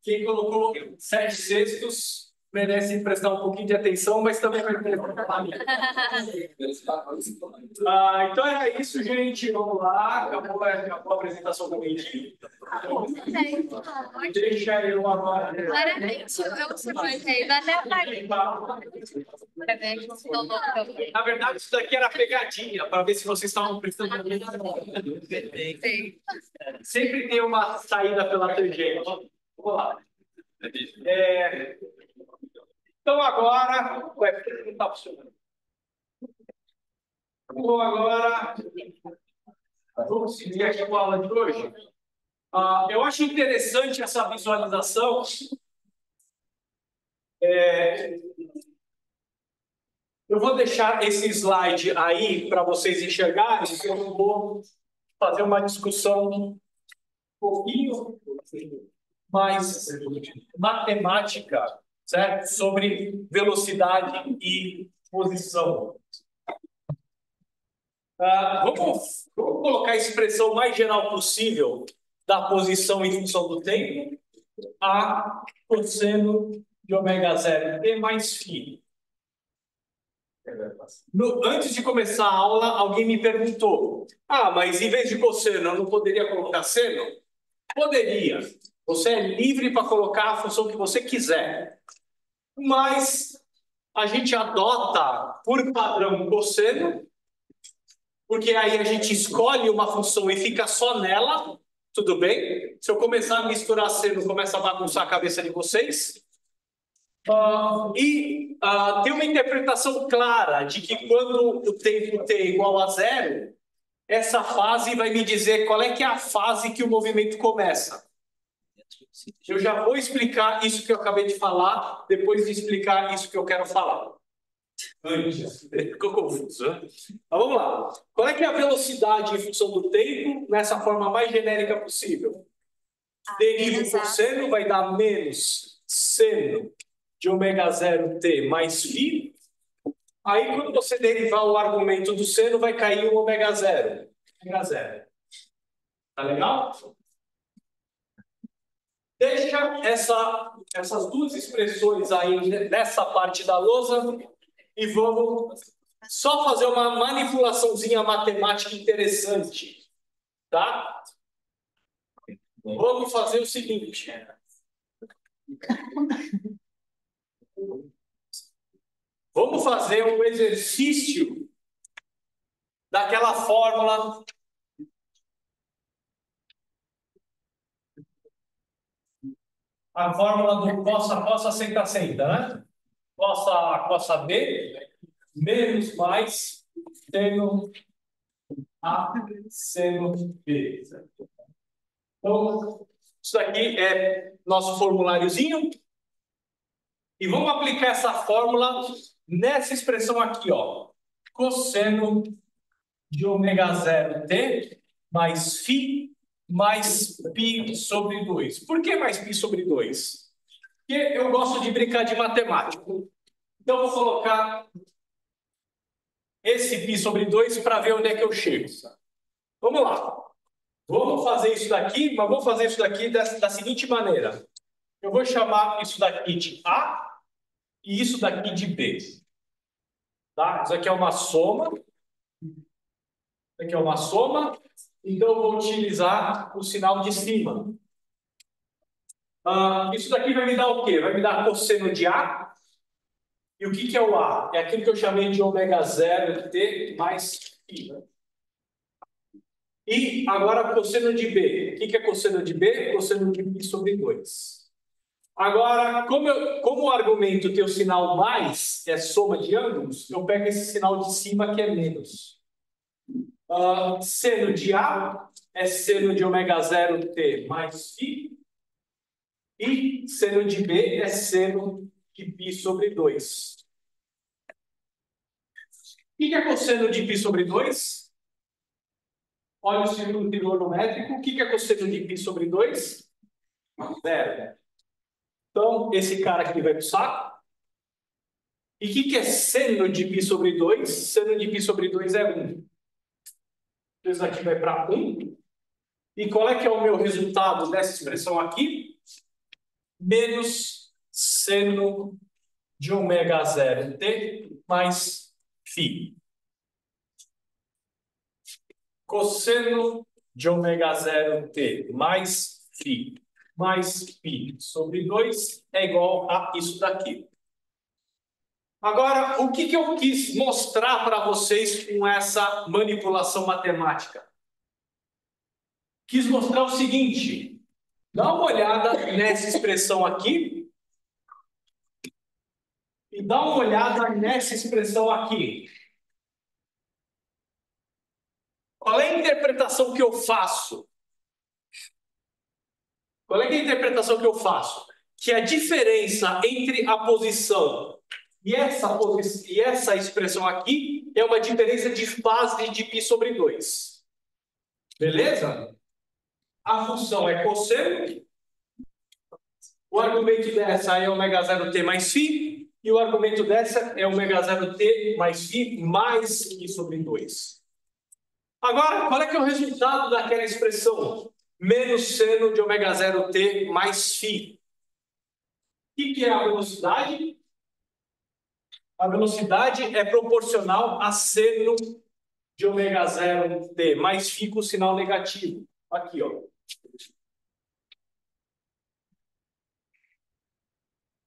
Quem colocou 7 sextos merece prestar um pouquinho de atenção, mas também vai prestar. Então era isso, gente. Vamos lá. Acabou a apresentação do meio-dia. Deixa eu agora. Claramente, eu suportei. Dá até Na verdade, isso daqui era pegadinha, para ver se vocês estavam prestando atenção. Sempre tem uma saída pela tangente. Vamos lá. Então agora, não está funcionando. Então agora, vamos seguir aqui com a aula de hoje. Eu acho interessante essa visualização. Eu vou deixar esse slide aí para vocês enxergarem. Eu vou fazer uma discussão um pouquinho mais matemática, certo? Sobre velocidade e posição. Vamos colocar a expressão mais geral possível da posição em função do tempo. A cosseno de ômega 0 t mais φ. Antes de começar a aula, alguém me perguntou: ah, mas em vez de cosseno, eu não poderia colocar seno? Poderia. Você é livre para colocar a função que você quiser. Mas a gente adota, por padrão, cosseno, porque aí a gente escolhe uma função e fica só nela. Tudo bem? Se eu começar a misturar seno, começa a bagunçar a cabeça de vocês. Tem uma interpretação clara de que quando o tempo t é igual a zero, essa fase vai me dizer qual é que é a fase que o movimento começa. Eu já vou explicar isso que eu acabei de falar, depois de explicar isso que eu quero falar. Antes. Ficou confuso, né? Mas vamos lá. Qual é que é a velocidade em função do tempo nessa forma mais genérica possível? Derivo por seno vai dar menos seno de ômega 0 t mais φ. Aí, quando você derivar o argumento do seno, vai cair o ômega 0. Ômega 0. Tá legal? Deixa essas duas expressões aí nessa parte da lousa e vamos só fazer uma manipulaçãozinha matemática interessante. Tá? Vamos fazer o seguinte. Vamos fazer um exercício daquela fórmula a fórmula do cossa, senta, né? Cossa B menos mais seno A seno B. Então, isso aqui é nosso formuláriozinho. E vamos aplicar essa fórmula nessa expressão aqui, ó. Cosseno de ômega 0 t mais φ mais π sobre 2. Por que mais π sobre 2? Porque eu gosto de brincar de matemática. Então, eu vou colocar esse π sobre 2 para ver onde é que eu chego. Vamos lá. Vamos fazer isso daqui, mas vou fazer isso daqui da seguinte maneira. Eu vou chamar isso daqui de A e isso daqui de B. Tá? Isso aqui é uma soma. Isso aqui é uma soma. Então, eu vou utilizar o sinal de cima. Isso daqui vai me dar o quê? Vai me dar cosseno de A. E o que é o A? É aquilo que eu chamei de ômega 0 t mais φ. E agora cosseno de B. O que é cosseno de B? Cosseno de π sobre 2. Agora, como o argumento tem o sinal mais, é soma de ângulos, eu pego esse sinal de cima que é menos. Seno de A é seno de ômega 0 t mais φ. E seno de B é seno de π sobre 2. O que é cosseno de π sobre 2? Olha o círculo trigonométrico. O que é cosseno de π sobre 2? 0. Então, esse cara aqui vai para o saco. E o que é seno de π sobre 2? Seno de π sobre 2 é 1. Então, isso aqui vai para 1. E qual é que é o meu resultado dessa expressão aqui? Menos seno de ômega 0 t mais φ. Cosseno de ômega 0 t mais φ mais π sobre 2 é igual a isso daqui. Agora, o que eu quis mostrar para vocês com essa manipulação matemática? Quis mostrar o seguinte. Dá uma olhada nessa expressão aqui. E dá uma olhada nessa expressão aqui. Qual é a interpretação que eu faço? Qual é a interpretação que eu faço? Que a diferença entre a posição e essa expressão aqui é uma diferença de fase de π sobre 2. Beleza? A função é cosseno. O argumento dessa é ômega 0 t mais φ. E o argumento dessa é ômega 0 t mais φ mais π sobre 2. Agora, qual é que é o resultado daquela expressão? Menos seno de ômega 0 t mais φ. O que é a velocidade? A velocidade é proporcional a seno de ômega zero t, mas fica o sinal negativo. Aqui, ó. O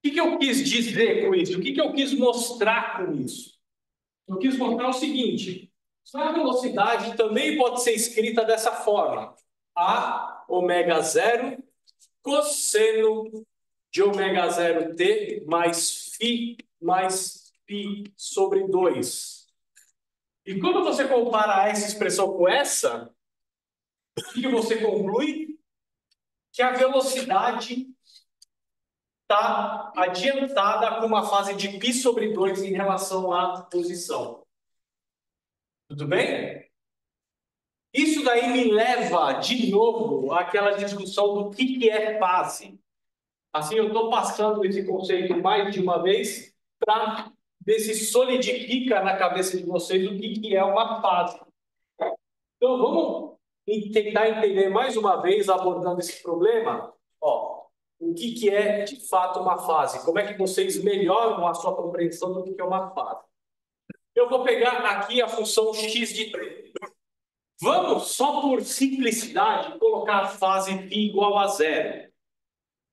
que eu quis dizer com isso? O que eu quis mostrar com isso? Eu quis mostrar o seguinte: a velocidade também pode ser escrita dessa forma: A ômega zero cosseno de ômega zero t mais π sobre 2. E quando você compara essa expressão com essa, o que você conclui? Que a velocidade está adiantada com uma fase de π sobre 2 em relação à posição. Tudo bem? Isso daí me leva de novo àquela discussão do que é fase. Assim, eu estou passando esse conceito mais de uma vez para ver se solidifica na cabeça de vocês o que é uma fase. Então, vamos tentar entender mais uma vez, abordando esse problema, ó, o que é de fato uma fase. Como é que vocês melhoram a sua compreensão do que é uma fase. Eu vou pegar aqui a função x de t. Vamos, só por simplicidade, colocar a fase π igual a zero.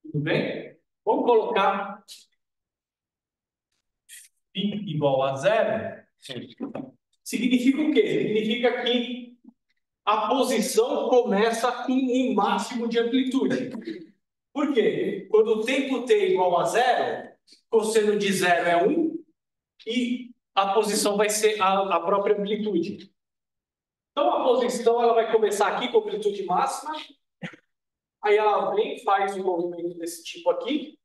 Tudo bem? Vamos colocar π igual a zero. Significa o quê? Significa que a posição começa com um máximo de amplitude. Por quê? Quando o tempo t é igual a zero, cosseno de zero é 1 e a posição vai ser a própria amplitude. Então, a posição ela vai começar aqui com amplitude máxima. Aí ela vem, faz um movimento desse tipo aqui.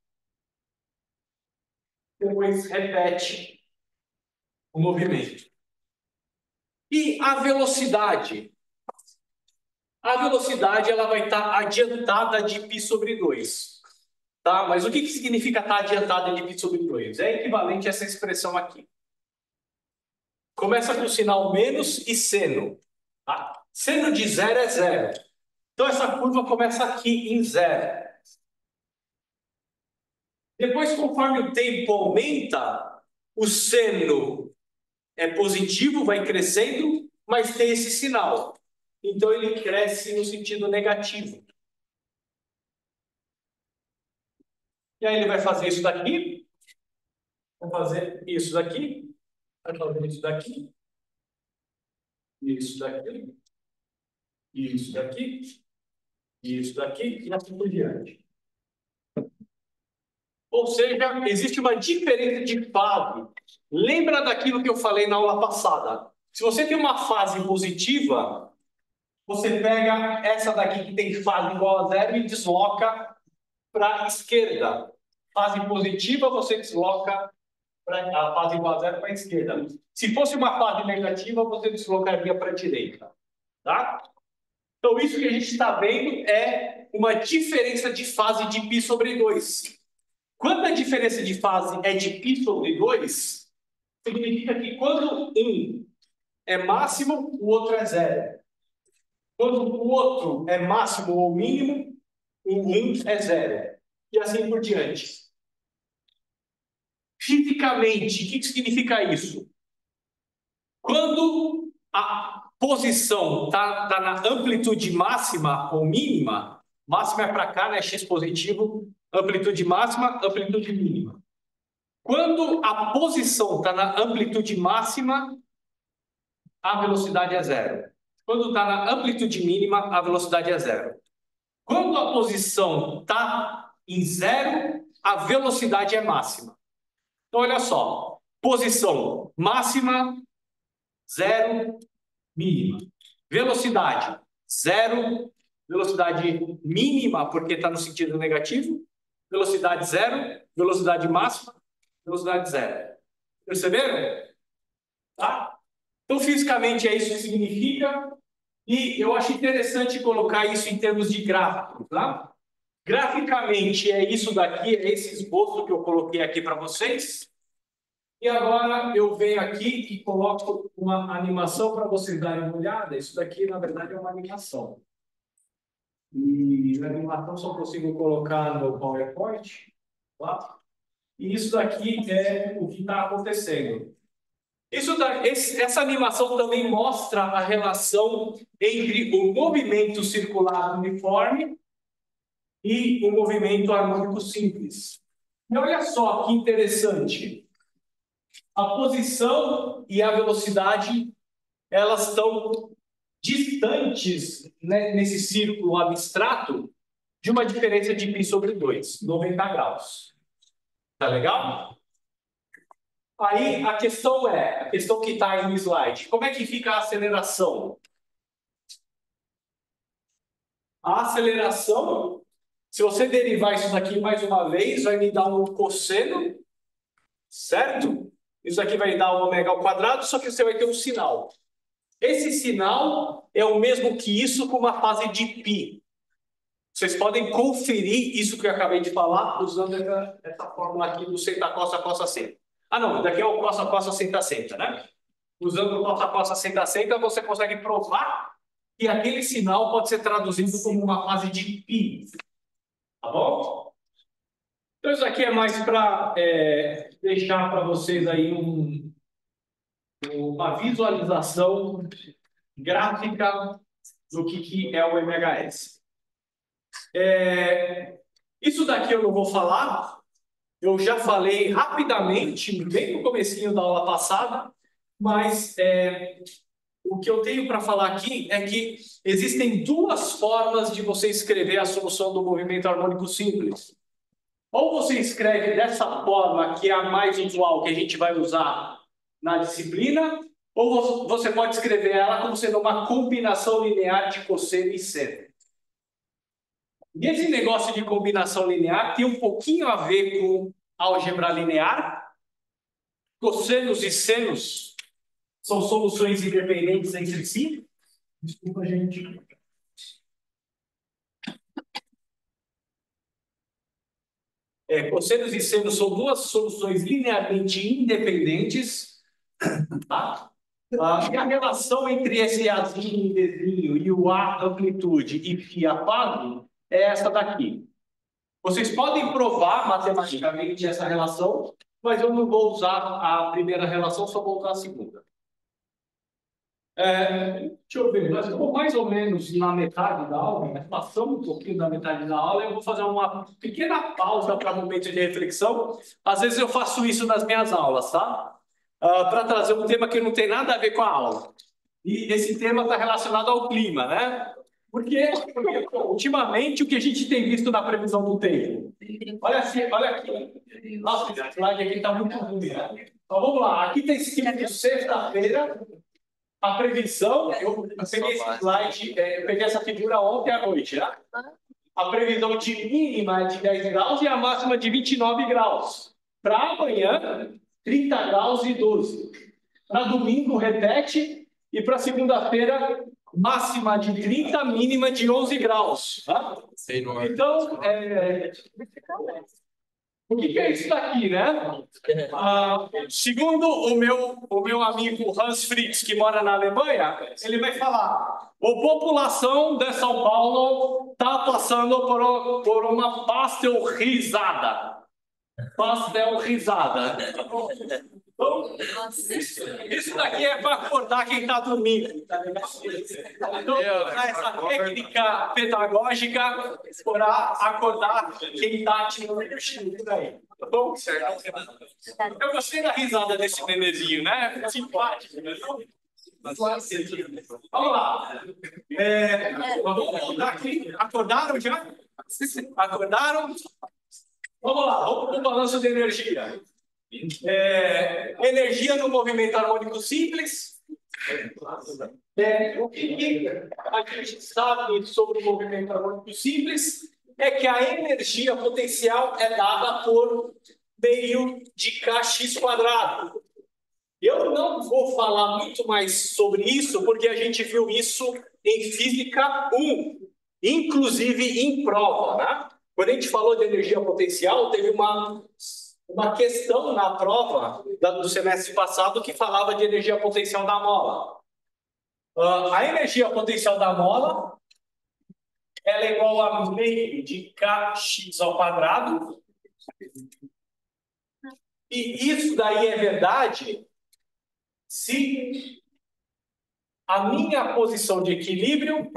Depois repete o movimento. E a velocidade? A velocidade ela vai estar adiantada de π sobre 2. Tá? Mas o que significa estar adiantada de π sobre 2? É equivalente a essa expressão aqui. Começa com o sinal menos e seno. Tá? Seno de zero é zero. Então, essa curva começa aqui em zero. Depois, conforme o tempo aumenta, o seno é positivo, vai crescendo, mas tem esse sinal. Então, ele cresce no sentido negativo. E aí, ele vai fazer isso daqui. Vai fazer isso daqui. Vai fazer isso daqui. Isso daqui. Isso daqui. Isso daqui. E assim por diante. Ou seja, existe uma diferença de fase. Lembra daquilo que eu falei na aula passada? Se você tem uma fase positiva, você pega essa daqui que tem fase igual a zero e desloca para a esquerda. Fase positiva, você desloca a fase igual a zero para a esquerda. Se fosse uma fase negativa, você deslocaria para a direita. Tá? Então, isso que a gente está vendo é uma diferença de fase de π sobre 2. Quando a diferença de fase é de π sobre 2, significa que quando um é máximo, o outro é zero. Quando o outro é máximo ou mínimo, o um é zero. E assim por diante. Fisicamente, o que significa isso? Quando a posição está na amplitude máxima ou mínima, máxima é para cá, né? X positivo, amplitude máxima, amplitude mínima. Quando a posição está na amplitude máxima, a velocidade é zero. Quando está na amplitude mínima, a velocidade é zero. Quando a posição está em zero, a velocidade é máxima. Então, olha só. Posição máxima, zero, mínima. Velocidade, zero. Velocidade mínima, porque está no sentido negativo. Velocidade zero. Velocidade máxima, velocidade zero. Perceberam? Tá? Então, fisicamente, é isso que significa. E eu acho interessante colocar isso em termos de gráfico. Tá? Graficamente, é isso daqui, é esse esboço que eu coloquei aqui para vocês. E agora eu venho aqui e coloco uma animação para vocês darem uma olhada. Isso daqui, na verdade, é uma animação. E a animação só consigo colocar no PowerPoint. Tá? e isso daqui é o que está acontecendo. Essa animação também mostra a relação entre o movimento circular uniforme e o movimento harmônico simples. E olha só que interessante. A posição e a velocidade, elas estão distantes, né, nesse círculo abstrato de uma diferença de π sobre 2, 90 graus. Tá legal? Aí a questão que está aí no slide, como é que fica a aceleração? A aceleração, se você derivar isso daqui mais uma vez, vai me dar um cosseno, certo? Isso aqui vai dar um ômega ao quadrado, só que você vai ter um sinal. Esse sinal é o mesmo que isso com uma fase de π. Vocês podem conferir isso que eu acabei de falar usando essa fórmula aqui do senta, costa, costa, senta. Ah, não, daqui é o costa, costa, senta, senta, né? Usando o costa, costa, senta, senta, você consegue provar que aquele sinal pode ser traduzido como uma fase de π. Tá bom? Então, isso aqui é mais para deixar para vocês aí uma visualização gráfica do que é o MHS. Isso daqui eu não vou falar, eu já falei rapidamente, bem no comecinho da aula passada, mas o que eu tenho para falar aqui é que existem duas formas de você escrever a solução do movimento harmônico simples. Ou você escreve dessa forma, que é a mais usual, que a gente vai usar na disciplina, ou você pode escrever ela como sendo uma combinação linear de cosseno e seno. E esse negócio de combinação linear tem um pouquinho a ver com álgebra linear. Cossenos e senos são soluções independentes entre si. Desculpa, gente. Cossenos e senos são duas soluções linearmente independentes. Tá? E a relação entre esse Azinho e Dzinho e o A amplitude e φ a fase é essa daqui. Vocês podem provar matematicamente essa relação, mas eu não vou usar a primeira relação, só vou usar a segunda. Deixa eu ver, nós estamos mais ou menos na metade da aula, mas passamos um pouquinho da metade da aula, eu vou fazer uma pequena pausa para momento de reflexão. Às vezes eu faço isso nas minhas aulas, tá? Para trazer um tema que não tem nada a ver com a aula. E esse tema está relacionado ao clima, né? Porque ultimamente o que a gente tem visto na previsão do tempo? Olha aqui. Nossa, esse slide aqui está muito ruim, né? Então vamos lá, aqui está escrito sexta-feira, a previsão, eu peguei esse slide, eu peguei essa figura ontem à noite, né? A previsão de mínima é de 10 graus e a máxima de 29 graus. Para amanhã, 30 graus e 12. Para domingo, repete. E para segunda-feira, máxima de 30, mínima de 11 graus. Tá? Então, o que é isso daqui, né? Segundo o meu amigo Hans Fritz, que mora na Alemanha, ele vai falar: a população de São Paulo está passando por uma pasteurizada. Pasteurizada. Então, isso daqui é para acordar quem está dormindo. Tá ligado? Então, essa técnica pedagógica para acordar quem está tirando o cochilo por aí. Tá bom? Eu gostei da risada desse nenenzinho, né? Simpático, né? Vamos lá. Vamos voltar aqui. Acordaram já? Acordaram? Vamos lá, vamos para o balanço de energia. Energia no movimento harmônico simples. O que a gente sabe sobre o movimento harmônico simples é que a energia potencial é dada por meio de kx². Eu não vou falar muito mais sobre isso, porque a gente viu isso em Física 1, inclusive em prova, né? Quando a gente falou de energia potencial, teve uma questão na prova do semestre passado que falava de energia potencial da mola. A energia potencial da mola ela é igual a meio de kx². E isso daí é verdade se a minha posição de equilíbrio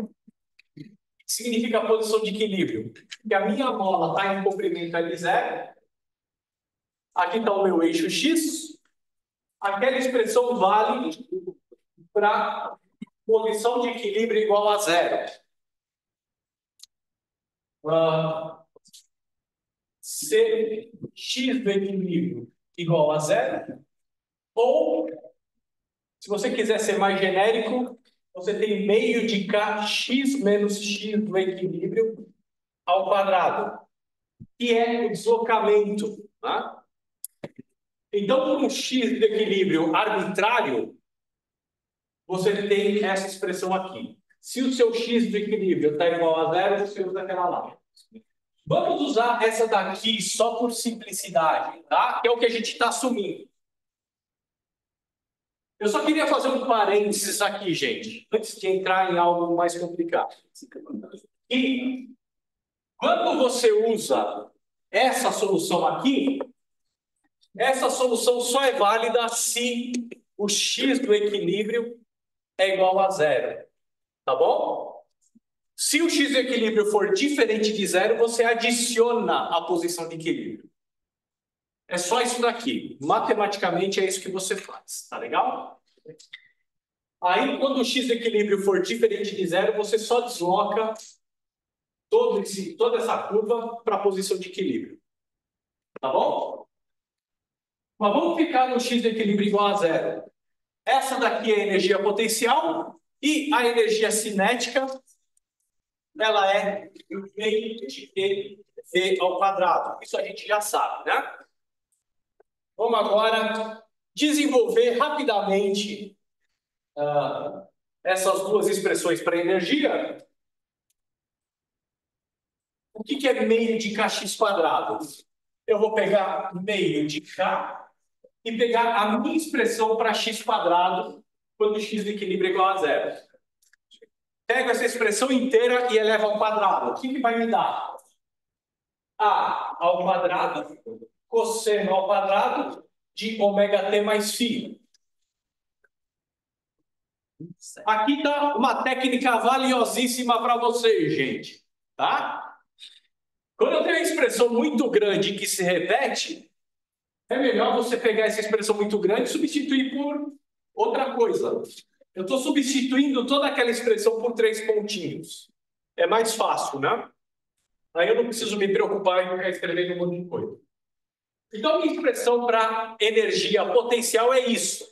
significa a posição de equilíbrio. Que a minha mola está em comprimento L0. Aqui está o meu eixo X. Aquela expressão vale para posição de equilíbrio igual a 0. Se x do equilíbrio igual a 0, ou, se você quiser ser mais genérico, você tem meio de kx menos x do equilíbrio ao quadrado, que é o deslocamento. Tá? Então, por um x de equilíbrio arbitrário, você tem essa expressão aqui. Se o seu x do equilíbrio está igual a 0, você usa aquela lá. Vamos usar essa daqui só por simplicidade, tá? Que é o que a gente está assumindo. Eu só queria fazer um parênteses aqui, gente, antes de entrar em algo mais complicado. E quando você usa essa solução aqui, essa solução só é válida se o x do equilíbrio é igual a 0. Tá bom? Se o x do equilíbrio for diferente de 0, você adiciona a posição de equilíbrio. É só isso daqui. Matematicamente é isso que você faz. Tá legal? Aí, quando o x do equilíbrio for diferente de 0, você só desloca toda essa curva para a posição de equilíbrio. Tá bom? Mas vamos ficar no x do equilíbrio igual a 0. Essa daqui é a energia potencial e a energia cinética, ela é meio de EV ao quadrado. Isso a gente já sabe, né? Vamos agora desenvolver rapidamente essas duas expressões para energia. O que é meio de kx quadrado? Eu vou pegar meio de k e pegar a minha expressão para x quadrado quando x do equilíbrio é igual a 0. Pego essa expressão inteira e elevo ao quadrado. O que vai me dar? A ao quadrado, cosseno ao quadrado de ômega t mais φ. Aqui está uma técnica valiosíssima para vocês, gente. Tá? Quando eu tenho uma expressão muito grande que se repete, é melhor você pegar essa expressão muito grande e substituir por outra coisa. Eu estou substituindo toda aquela expressão por 3 pontinhos. É mais fácil, né? Aí eu não preciso me preocupar em ficar escrevendo um monte de coisa. Então, a minha expressão para energia potencial é isso.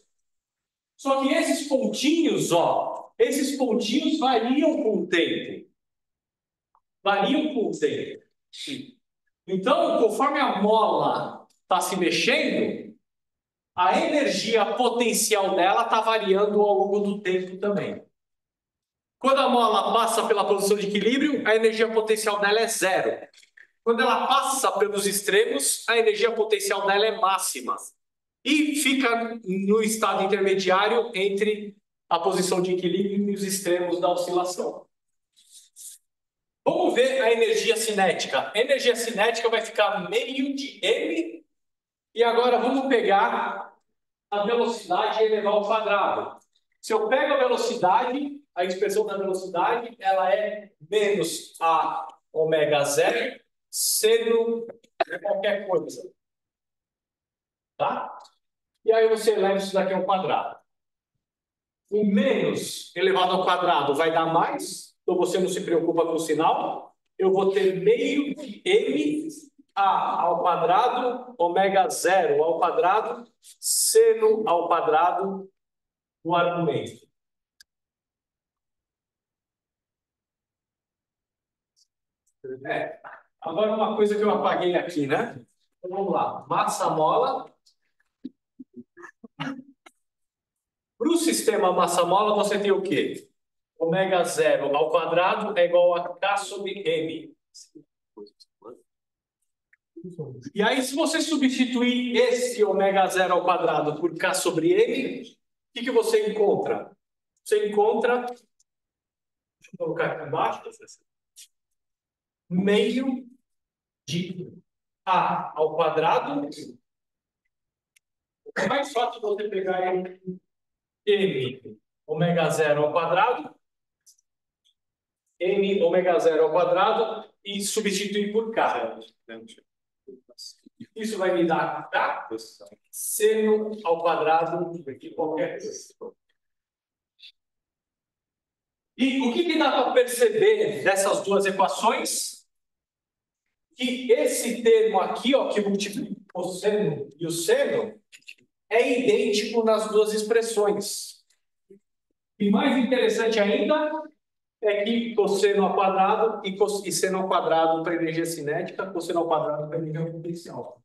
Só que esses pontinhos, ó, esses pontinhos variam com o tempo. Variam com o tempo. Então, conforme a mola está se mexendo, a energia potencial dela está variando ao longo do tempo também. Quando a mola passa pela posição de equilíbrio, a energia potencial dela é 0. Quando ela passa pelos extremos, a energia potencial dela é máxima. E fica no estado intermediário entre a posição de equilíbrio e os extremos da oscilação. Vamos ver a energia cinética. A energia cinética vai ficar meio de m. E agora vamos pegar a velocidade e elevar ao quadrado. Se eu pego a velocidade, a expressão da velocidade, ela é menos a ômega 0 seno de qualquer coisa. Tá? E aí você eleva isso daqui ao quadrado. O menos elevado ao quadrado vai dar mais, então você não se preocupa com o sinal. Eu vou ter meio de m a ao quadrado, ômega 0 ao quadrado, seno ao quadrado no argumento. Agora uma coisa que eu apaguei aqui, né? Então, vamos lá. Massa-mola. Para o sistema massa-mola, você tem o quê? Ômega 0 ao quadrado é igual a K sobre M. E aí, se você substituir esse ômega 0 ao quadrado por K sobre M, o que você encontra? Você encontra, deixa eu colocar aqui embaixo, meio de A ao quadrado É mais fácil você pegar m ômega zero ao quadrado, m ômega zero ao quadrado e substituir por k. Isso vai me dar k seno ao quadrado de qualquer coisa. E o que dá para perceber dessas duas equações? Que esse termo aqui, ó, que multiplica o cosseno e o seno, é idêntico nas duas expressões. E mais interessante ainda é que cosseno ao quadrado e seno ao quadrado para energia cinética, cosseno ao quadrado para energia potencial.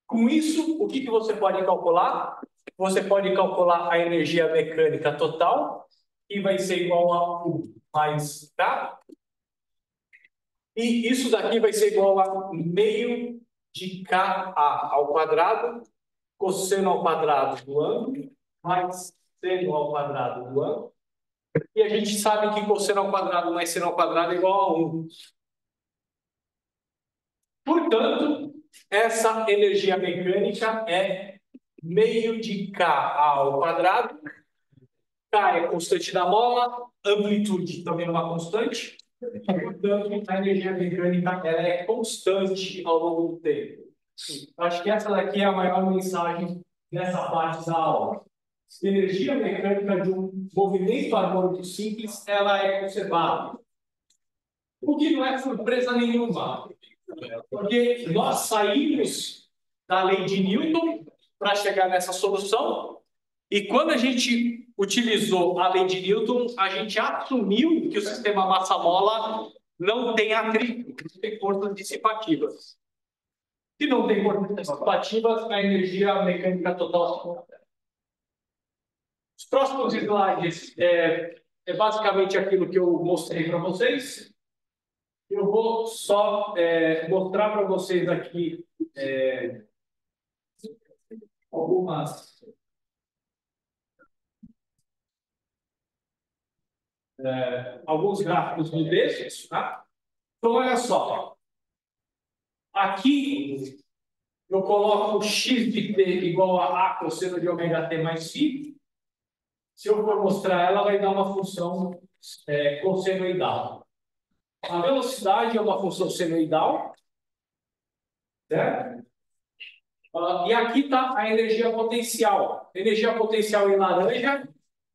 Com isso, o que você pode calcular? Você pode calcular a energia mecânica total, que vai ser igual a U mais K. E isso daqui vai ser igual a meio de Ka ao quadrado, cosseno ao quadrado do ângulo, mais seno ao quadrado do ângulo. E a gente sabe que cosseno ao quadrado mais seno ao quadrado é igual a 1. Portanto, essa energia mecânica é meio de Ka ao quadrado. K é constante da mola, amplitude também é uma constante. Portanto, a energia mecânica ela é constante ao longo do tempo. Acho que essa daqui é a maior mensagem dessa parte da aula. A energia mecânica de um movimento harmônico simples ela é conservada. O que não é surpresa nenhuma. Porque nós saímos da lei de Newton para chegar nessa solução. E quando a gente utilizou a lei de Newton, a gente assumiu que o sistema massa-mola não tem atrito, não tem forças dissipativas. Se não tem forças dissipativas, a energia mecânica total se conserva. Os próximos slides é basicamente aquilo que eu mostrei para vocês. Eu vou só mostrar para vocês aqui alguns gráficos no texto, tá? Então, olha só. Aqui, eu coloco x de t igual a cosseno de ômega t mais φ. Se eu for mostrar ela, vai dar uma função cossenoidal. A velocidade é uma função senoidal. Certo? E aqui está a energia potencial. Energia potencial em laranja,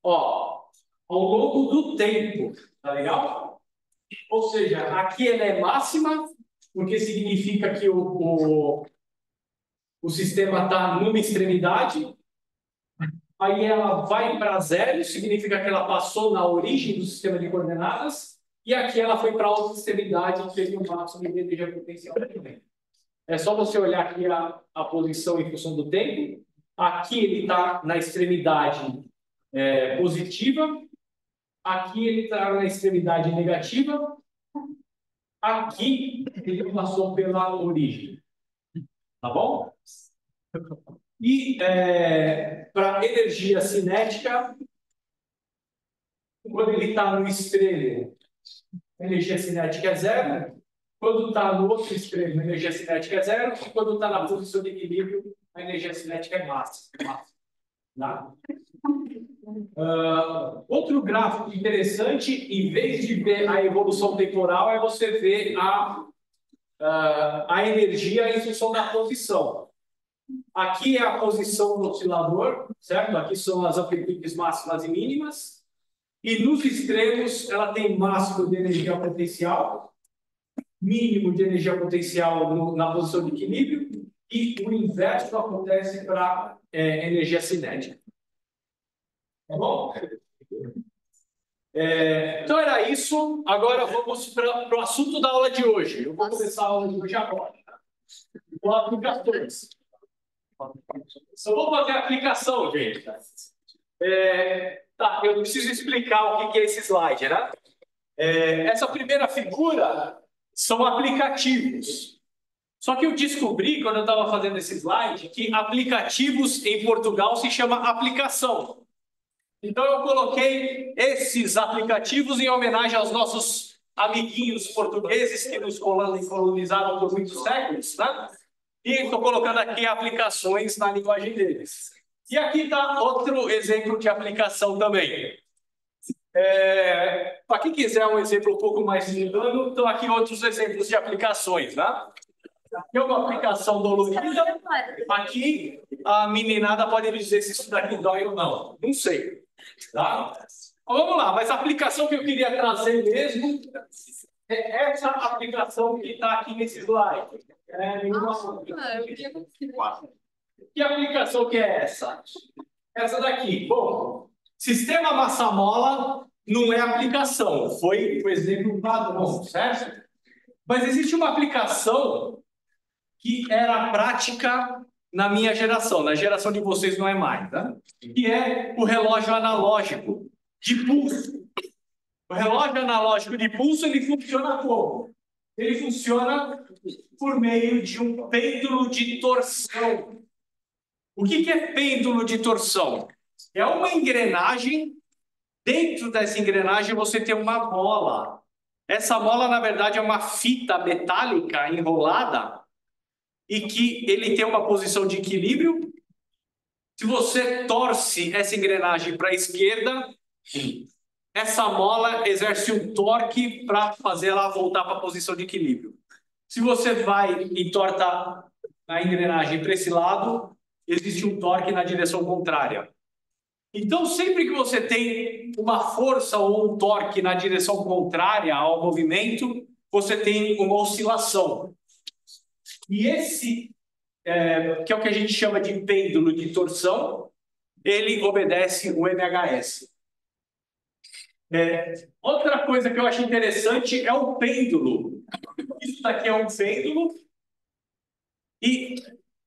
ó, ao longo do tempo. Tá legal? Ou seja, aqui ela é máxima, porque significa que o sistema está numa extremidade. Aí ela vai para zero, significa que ela passou na origem do sistema de coordenadas. E aqui ela foi para outra extremidade, que seria o máximo de energia potencial também. É só você olhar aqui a posição em função do tempo. Aqui ele está na extremidade positiva. Aqui ele está na extremidade negativa. Aqui ele passou pela origem. Tá bom? E para energia cinética, quando ele está no extremo, a energia cinética é zero. Quando está no outro extremo, a energia cinética é zero. E quando está na posição de equilíbrio, a energia cinética é máxima. Tá? Outro gráfico interessante, em vez de ver a evolução temporal, é você ver a energia em função da posição. Aqui é a posição do oscilador, certo? Aqui são as amplitudes máximas e mínimas. E nos extremos, ela tem máximo de energia potencial, mínimo de energia potencial na posição de equilíbrio, e o inverso acontece para energia cinética. Tá bom? Então era isso. Agora vamos para o assunto da aula de hoje. Eu vou começar a aula de hoje agora. Com aplicações. Só vou fazer a aplicação, gente. Tá, eu preciso explicar o que é esse slide, né? Essa primeira figura são aplicativos. Só que eu descobri, quando eu estava fazendo esse slide, que aplicativos em Portugal se chama aplicação. Então eu coloquei esses aplicativos em homenagem aos nossos amiguinhos portugueses que nos colonizaram por muitos séculos, né? E estou colocando aqui aplicações na linguagem deles. E aqui está outro exemplo de aplicação também. Para quem quiser um exemplo um pouco mais mundano, estão aqui outros exemplos de aplicações, né? Aqui é uma aplicação dolorida. Aqui a meninada pode me dizer se isso daqui dói ou não. Não sei. Tá? Então, vamos lá, mas a aplicação que eu queria trazer mesmo é essa aplicação que está aqui nesse slide. Que aplicação que é essa? Essa daqui. Bom, sistema massa-mola não é aplicação, foi o exemplo padrão, certo? Mas existe uma aplicação que era prática na minha geração, na geração de vocês não é mais, né? Que é o relógio analógico de pulso. O relógio analógico de pulso, ele funciona como? Ele funciona por meio de um pêndulo de torção. O que é pêndulo de torção? É uma engrenagem. Dentro dessa engrenagem você tem uma mola. Essa mola, na verdade, é uma fita metálica enrolada e que ele tem uma posição de equilíbrio. Se você torce essa engrenagem para a esquerda, essa mola exerce um torque para fazer ela voltar para a posição de equilíbrio. Se você vai e torta a engrenagem para esse lado, existe um torque na direção contrária. Então, sempre que você tem uma força ou um torque na direção contrária ao movimento, você tem uma oscilação. E esse, que é o que a gente chama de pêndulo de torção, ele obedece o NHS. Outra coisa que eu acho interessante é o pêndulo. Isso daqui é um pêndulo. E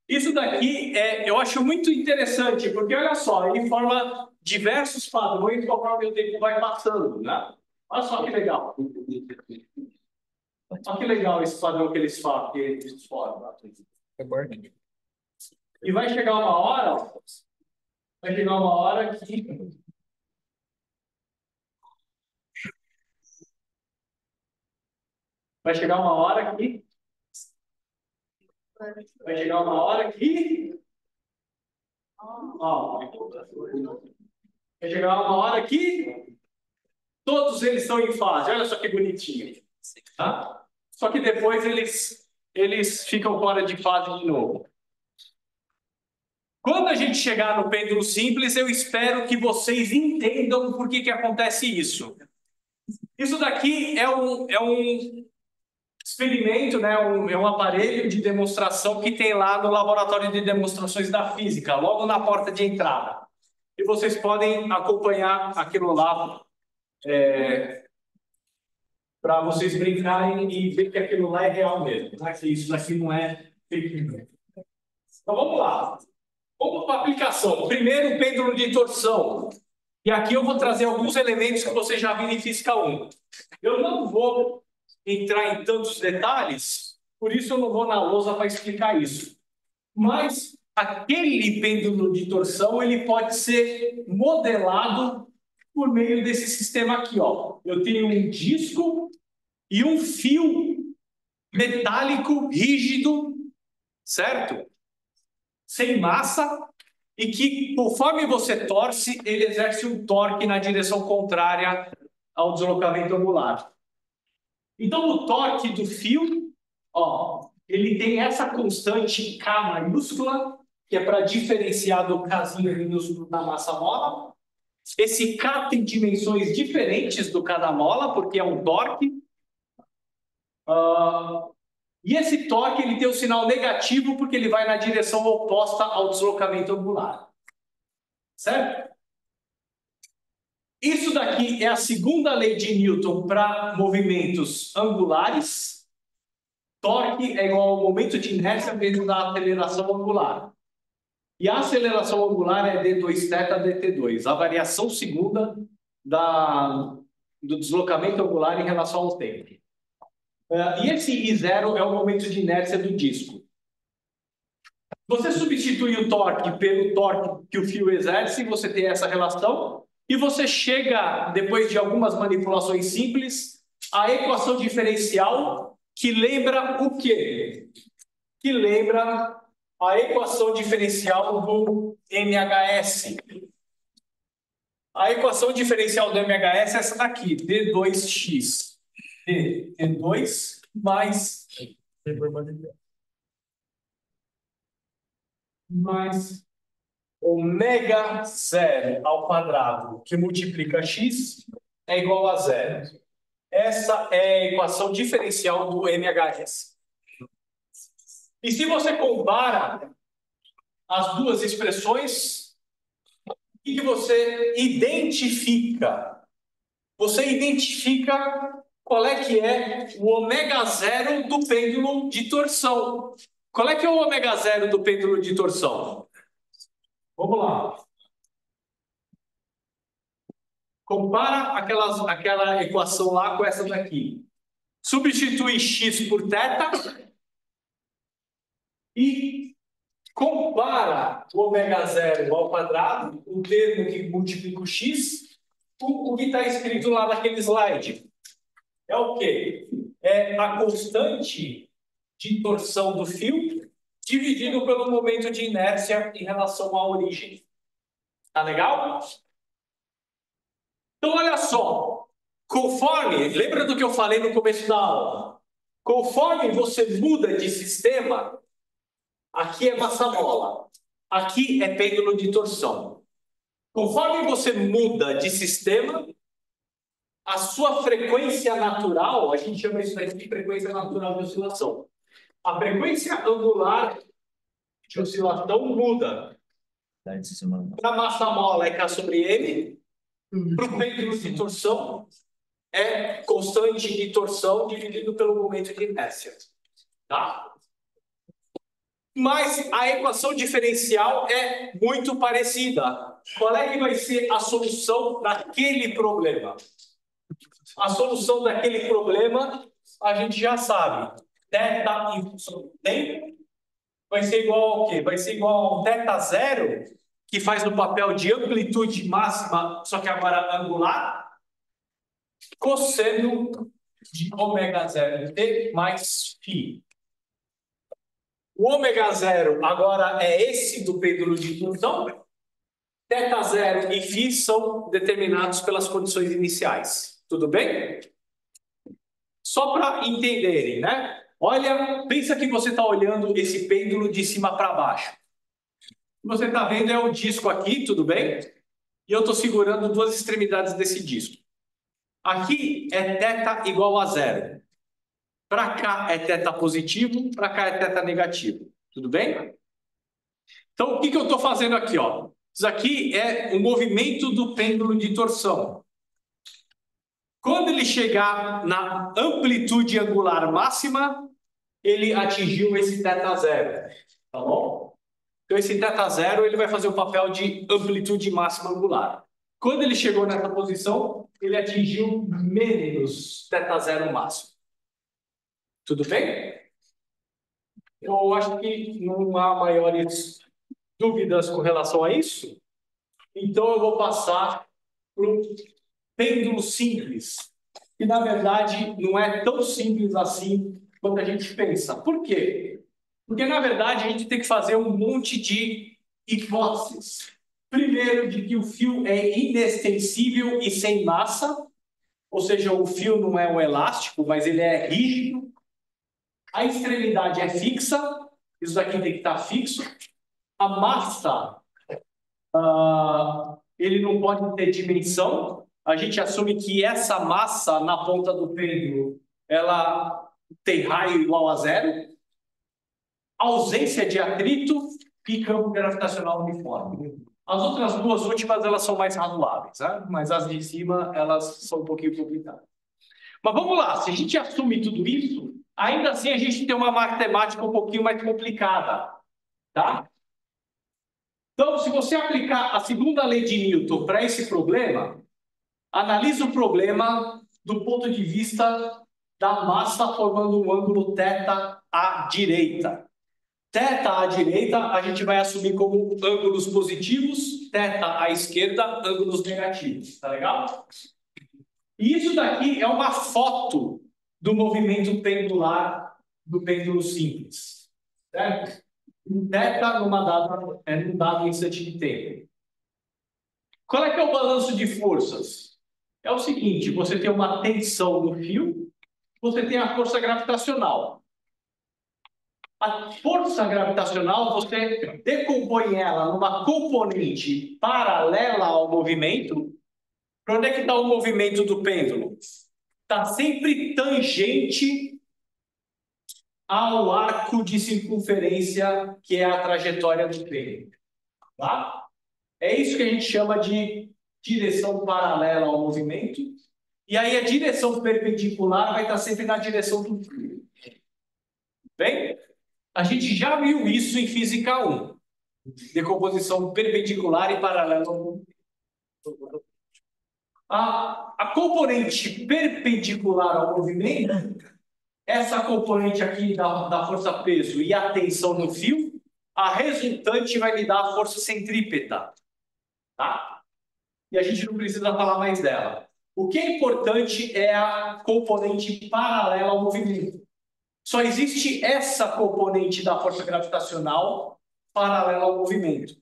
isso daqui eu acho muito interessante, porque olha só, ele forma diversos padrões conforme o tempo vai passando, né? Olha só que legal. Olha que legal esse padrão que eles formam. E vai chegar uma hora que Vai chegar uma hora que todos eles estão em fase. Olha só que bonitinho. Tá? Só que depois eles ficam fora de fase de novo. Quando a gente chegar no pêndulo simples, eu espero que vocês entendam por que acontece isso. Isso daqui é um experimento, né? É um aparelho de demonstração que tem lá no laboratório de demonstrações da física, logo na porta de entrada. E vocês podem acompanhar aquilo lá para vocês brincarem e ver que aquilo lá é real mesmo, né? Que isso daqui não é fake news. Então vamos lá. Vamos para a aplicação. Primeiro, o pêndulo de torção. E aqui eu vou trazer alguns elementos que você já viu em Física 1. Eu não vou entrar em tantos detalhes, por isso eu não vou na lousa para explicar isso. Mas aquele pêndulo de torção, ele pode ser modelado por meio desse sistema aqui, ó. Eu tenho um disco e um fio metálico rígido, certo? Sem massa, e que, conforme você torce, ele exerce um torque na direção contrária ao deslocamento angular. Então, o torque do fio, ó, ele tem essa constante K maiúscula, que é para diferenciar do Kzinho minúsculo da massa mola. Esse K tem dimensões diferentes do K da mola, porque é um torque. E esse torque ele tem o sinal negativo, porque ele vai na direção oposta ao deslocamento angular. Certo? Isso daqui é a segunda lei de Newton para movimentos angulares. Torque é igual ao momento de inércia vezes a aceleração angular. E a aceleração angular é d2θ dt2, a variação segunda do deslocamento angular em relação ao tempo. E esse I0 é o momento de inércia do disco. Você substitui o torque pelo torque que o fio exerce, você tem essa relação. E você chega, depois de algumas manipulações simples, à equação diferencial que lembra o quê? Que lembra a equação diferencial do MHS. A equação diferencial do MHS é essa daqui, D2x. D2 mais ômega zero ao quadrado, que multiplica x, é igual a zero. Essa é a equação diferencial do MHS. E se você compara as duas expressões, o que você identifica? Você identifica qual é que é o ômega zero do pêndulo de torção. Qual é que é o ômega zero do pêndulo de torção? Vamos lá. Compara aquela equação lá com essa daqui. Substitui x por θ e compara o ômega zero ao quadrado, o termo que multiplica o x, com o que está escrito lá naquele slide. É o quê? É a constante de torção do fio dividido pelo momento de inércia em relação à origem. Tá legal? Então, olha só. Conforme, lembra do que eu falei no começo da aula? Conforme você muda de sistema, aqui é massa-mola, aqui é pêndulo de torção. Conforme você muda de sistema, a sua frequência natural, a gente chama isso de frequência natural de oscilação. A frequência angular de oscilação muda. Para a massa-mola é K sobre M, para o pêndulo de torção é constante de torção dividido pelo momento de inércia. Tá? Mas a equação diferencial é muito parecida. Qual é que vai ser a solução daquele problema? A solução daquele problema a gente já sabe. Θ em função do tempo vai ser igual ao quê? Vai ser igual ao θ0, que faz no papel de amplitude máxima, só que agora angular, cosseno de ômega zero t mais φ. O ômega zero agora é esse do pêndulo de torção. θ0 e φ são determinados pelas condições iniciais. Tudo bem? Só para entenderem, né? Olha, pensa que você está olhando esse pêndulo de cima para baixo. O que você está vendo é o disco aqui, tudo bem? E eu estou segurando duas extremidades desse disco. Aqui é θ igual a zero. Para cá é θ positivo, para cá é θ negativo. Tudo bem? Então, o que eu estou fazendo aqui? Ó? Isso aqui é o movimento do pêndulo de torção. Quando ele chegar na amplitude angular máxima, ele atingiu esse θ0. Tá bom? Então, esse θ0 ele vai fazer o papel de amplitude máxima angular. Quando ele chegou nessa posição, ele atingiu menos θ0 máximo. Tudo bem? Eu acho que não há maiores dúvidas com relação a isso. Então, eu vou passar para o pêndulo simples. Que, na verdade, não é tão simples assim quanto a gente pensa. Por quê? Porque, na verdade, a gente tem que fazer um monte de hipóteses. Primeiro, de que o fio é inextensível e sem massa. Ou seja, o fio não é um elástico, mas ele é rígido. A extremidade é fixa. Isso daqui tem que estar fixo. A massa, ele não pode ter dimensão. A gente assume que essa massa na ponta do pêndulo, ela tem raio igual a zero. Ausência de atrito e campo gravitacional uniforme. As outras duas últimas, elas são mais razoáveis, né? Mas as de cima, elas são um pouquinho complicadas. Mas vamos lá, se a gente assume tudo isso, ainda assim a gente tem uma matemática um pouquinho mais complicada, tá? Então, se você aplicar a segunda lei de Newton para esse problema, analisa o problema do ponto de vista da massa formando um ângulo θ à direita. Θ à direita a gente vai assumir como ângulos positivos, θ à esquerda, ângulos negativos. Tá legal? E isso daqui é uma foto do movimento pendular do pêndulo simples. Certo? um θ num dado instante de tempo. Qual é que é o balanço de forças? É o seguinte, você tem uma tensão no fio, você tem a força gravitacional. A força gravitacional, você decompõe ela numa componente paralela ao movimento. Para onde é que está o movimento do pêndulo? Está sempre tangente ao arco de circunferência, que é a trajetória do pêndulo. Tá? É isso que a gente chama de direção paralela ao movimento. E aí a direção perpendicular vai estar sempre na direção do fio. Bem? A gente já viu isso em Física 1. Decomposição perpendicular e paralela ao movimento. A componente perpendicular ao movimento, essa componente aqui da força peso e a tensão no fio, a resultante vai me dar a força centrípeta. Tá? E a gente não precisa falar mais dela. O que é importante é a componente paralela ao movimento. Só existe essa componente da força gravitacional paralela ao movimento.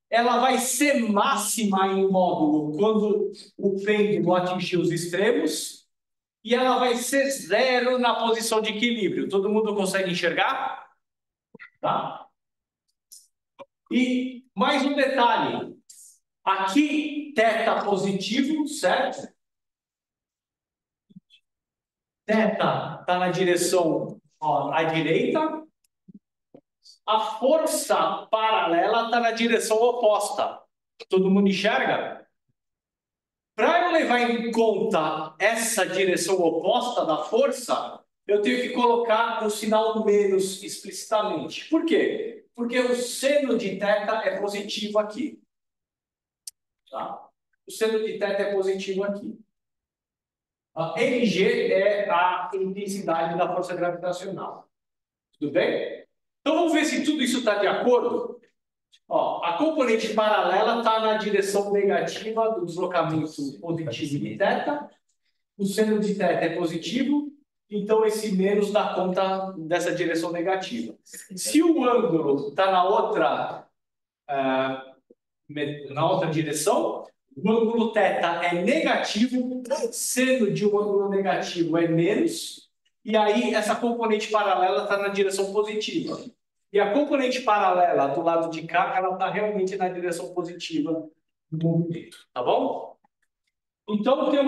Ela vai ser máxima em módulo quando o pêndulo atingir os extremos e ela vai ser zero na posição de equilíbrio. Todo mundo consegue enxergar? Tá? E mais um detalhe. Aqui, θ positivo, certo? θ está na direção à direita. A força paralela está na direção oposta. Todo mundo enxerga? Para eu levar em conta essa direção oposta da força, eu tenho que colocar um sinal menos explicitamente. Por quê? Porque o seno de θ é positivo aqui. Tá? O seno de θ é positivo aqui. A mg é a intensidade da força gravitacional. Tudo bem? Então vamos ver se tudo isso está de acordo. Ó, a componente paralela está na direção negativa do deslocamento positivo de θ. O seno de θ é positivo, então esse menos dá conta dessa direção negativa. Se o ângulo está na outra direção, o ângulo θ é negativo, seno de um ângulo negativo é menos, e aí essa componente paralela está na direção positiva. E a componente paralela do lado de cá, ela está realmente na direção positiva do movimento, tá bom? Então tem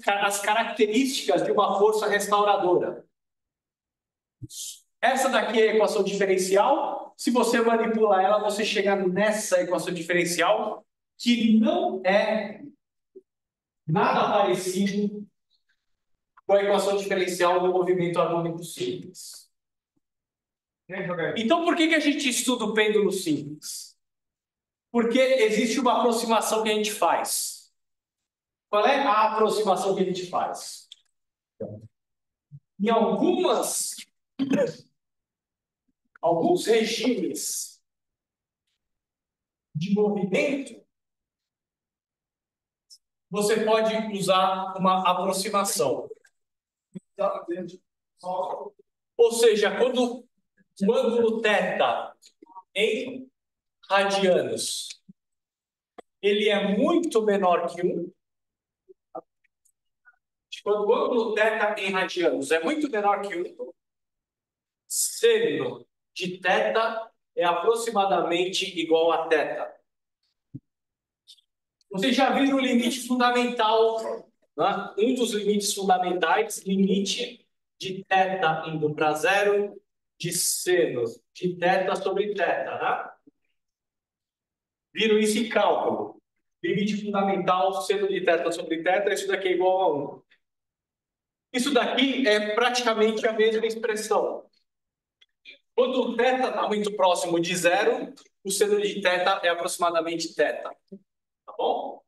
as características de uma força restauradora. Essa daqui é a equação diferencial. Se você manipula ela, você chega nessa equação diferencial, que não é nada parecido com a equação diferencial do movimento harmônico simples. Então, por que a gente estuda o pêndulo simples? Porque existe uma aproximação que a gente faz. Qual é a aproximação que a gente faz? Em alguns regimes de movimento, você pode usar uma aproximação. Ou seja, quando o ângulo θ em radianos ele é muito menor que 1, quando o ângulo θ em radianos é muito menor que 1, seno de θ é aproximadamente igual a θ. Vocês já viram o limite fundamental, né? Um dos limites fundamentais, limite de θ indo para zero, de seno de θ sobre θ, né? Viram isso em cálculo. Limite fundamental, seno de θ sobre θ, isso daqui é igual a 1. Isso daqui é praticamente a mesma expressão. Quando o θ está muito próximo de zero, o seno de θ é aproximadamente θ. Tá bom?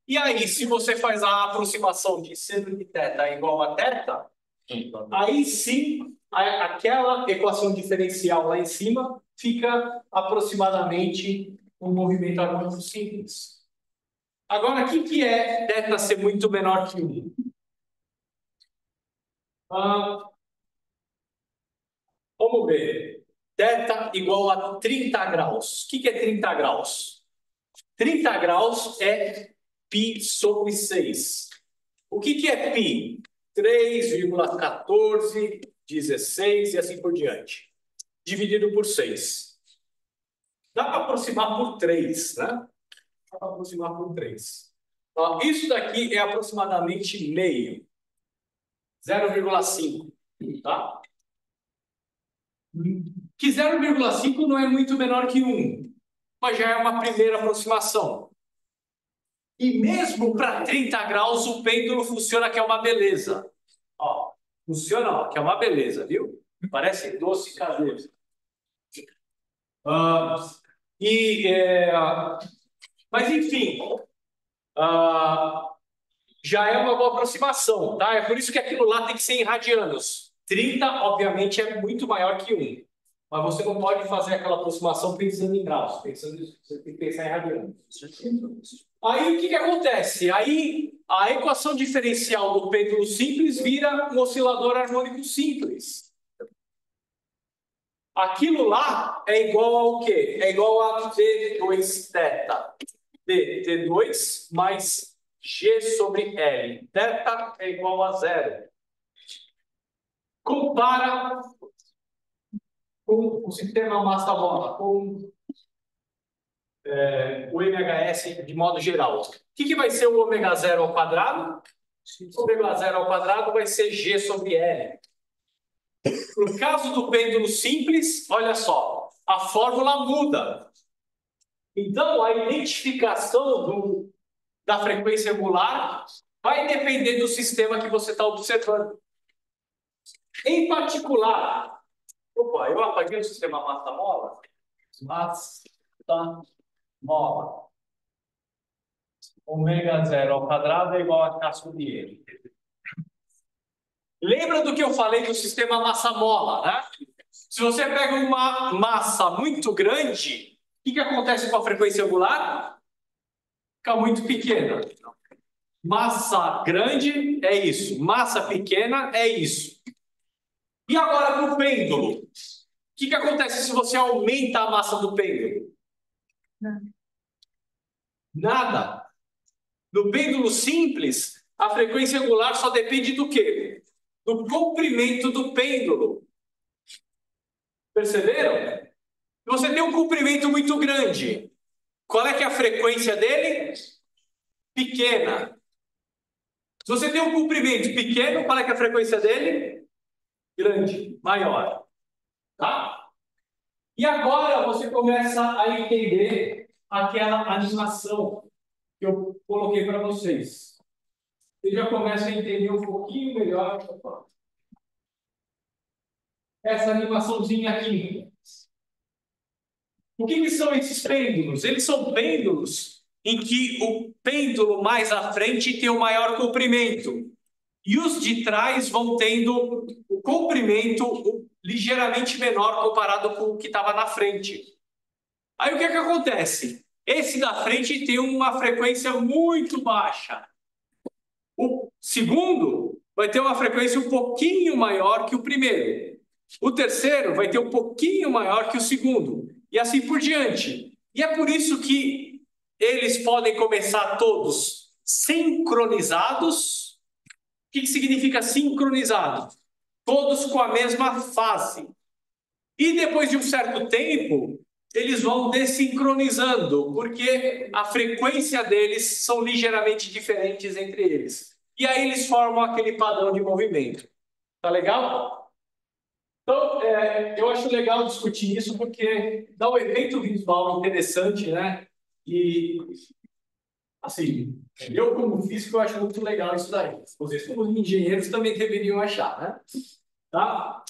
E aí, se você faz a aproximação de seno de θ igual a θ, aí sim, aquela equação diferencial lá em cima fica aproximadamente um movimento harmônico simples. Agora, o que é θ ser muito menor que 1? Vamos ver. Θ igual a 30 graus. O que é 30 graus? 30 graus é π sobre 6. O que é π? 3,1416 e assim por diante. Dividido por 6. Dá para aproximar por 3, né? Dá para aproximar por 3. Ó, isso daqui é aproximadamente meio. 0,5, tá? Que 0,5 não é muito menor que 1, mas já é uma primeira aproximação. E mesmo para 30 graus o pêndulo funciona que é uma beleza. Ó, funciona, ó, que é uma beleza, viu? Parece doce caseiro. Mas enfim, já é uma boa aproximação, tá? É por isso que aquilo lá tem que ser em radianos. 30, obviamente, é muito maior que 1. Mas você não pode fazer aquela aproximação pensando em graus. Você tem que pensar em radianos. Aí, o que acontece? Aí, a equação diferencial do pêndulo simples vira um oscilador harmônico simples. Aquilo lá é igual ao quê? É igual a T2θ. T2 mais G sobre L. Θ é igual a 0. Compara com o sistema massa-mola, com o MHS de modo geral. O que vai ser o ômega zero ao quadrado? O ômega zero ao quadrado vai ser G sobre L. No caso do pêndulo simples, olha só, a fórmula muda. Então, a identificação da frequência angular vai depender do sistema que você está observando. Em particular, opa, eu apaguei o sistema massa-mola. Massa-mola. Ômega zero ao quadrado é igual a K sobre L. Lembra do que eu falei do sistema massa-mola, né? Se você pega uma massa muito grande, o que acontece com a frequência angular? Fica muito pequena. Massa grande é isso. Massa pequena é isso. E agora para o pêndulo? O que acontece se você aumenta a massa do pêndulo? Nada. No pêndulo simples, a frequência angular só depende do quê? Do comprimento do pêndulo. Perceberam? Se você tem um comprimento muito grande, qual é que é a frequência dele? Pequena. Se você tem um comprimento pequeno, qual é que é a frequência dele? Grande, maior. Tá? E agora você começa a entender aquela animação que eu coloquei para vocês. Você já começa a entender um pouquinho melhor essa animaçãozinha aqui. O que são esses pêndulos? Eles são pêndulos em que o pêndulo mais à frente tem o maior comprimento. E os de trás vão tendo o comprimento ligeiramente menor comparado com o que estava na frente. Aí o que acontece? Esse da frente tem uma frequência muito baixa. O segundo vai ter uma frequência um pouquinho maior que o primeiro. O terceiro vai ter um pouquinho maior que o segundo. E assim por diante. E é por isso que eles podem começar todos sincronizados. O que significa sincronizado? Todos com a mesma fase. E depois de um certo tempo, eles vão desincronizando, porque a frequência deles são ligeiramente diferentes entre eles. E aí eles formam aquele padrão de movimento. Tá legal? Então, eu acho legal discutir isso porque dá um efeito visual interessante, né? E, assim, eu como físico, eu acho muito legal isso daí. Vocês como engenheiros também deveriam achar, né? Tá?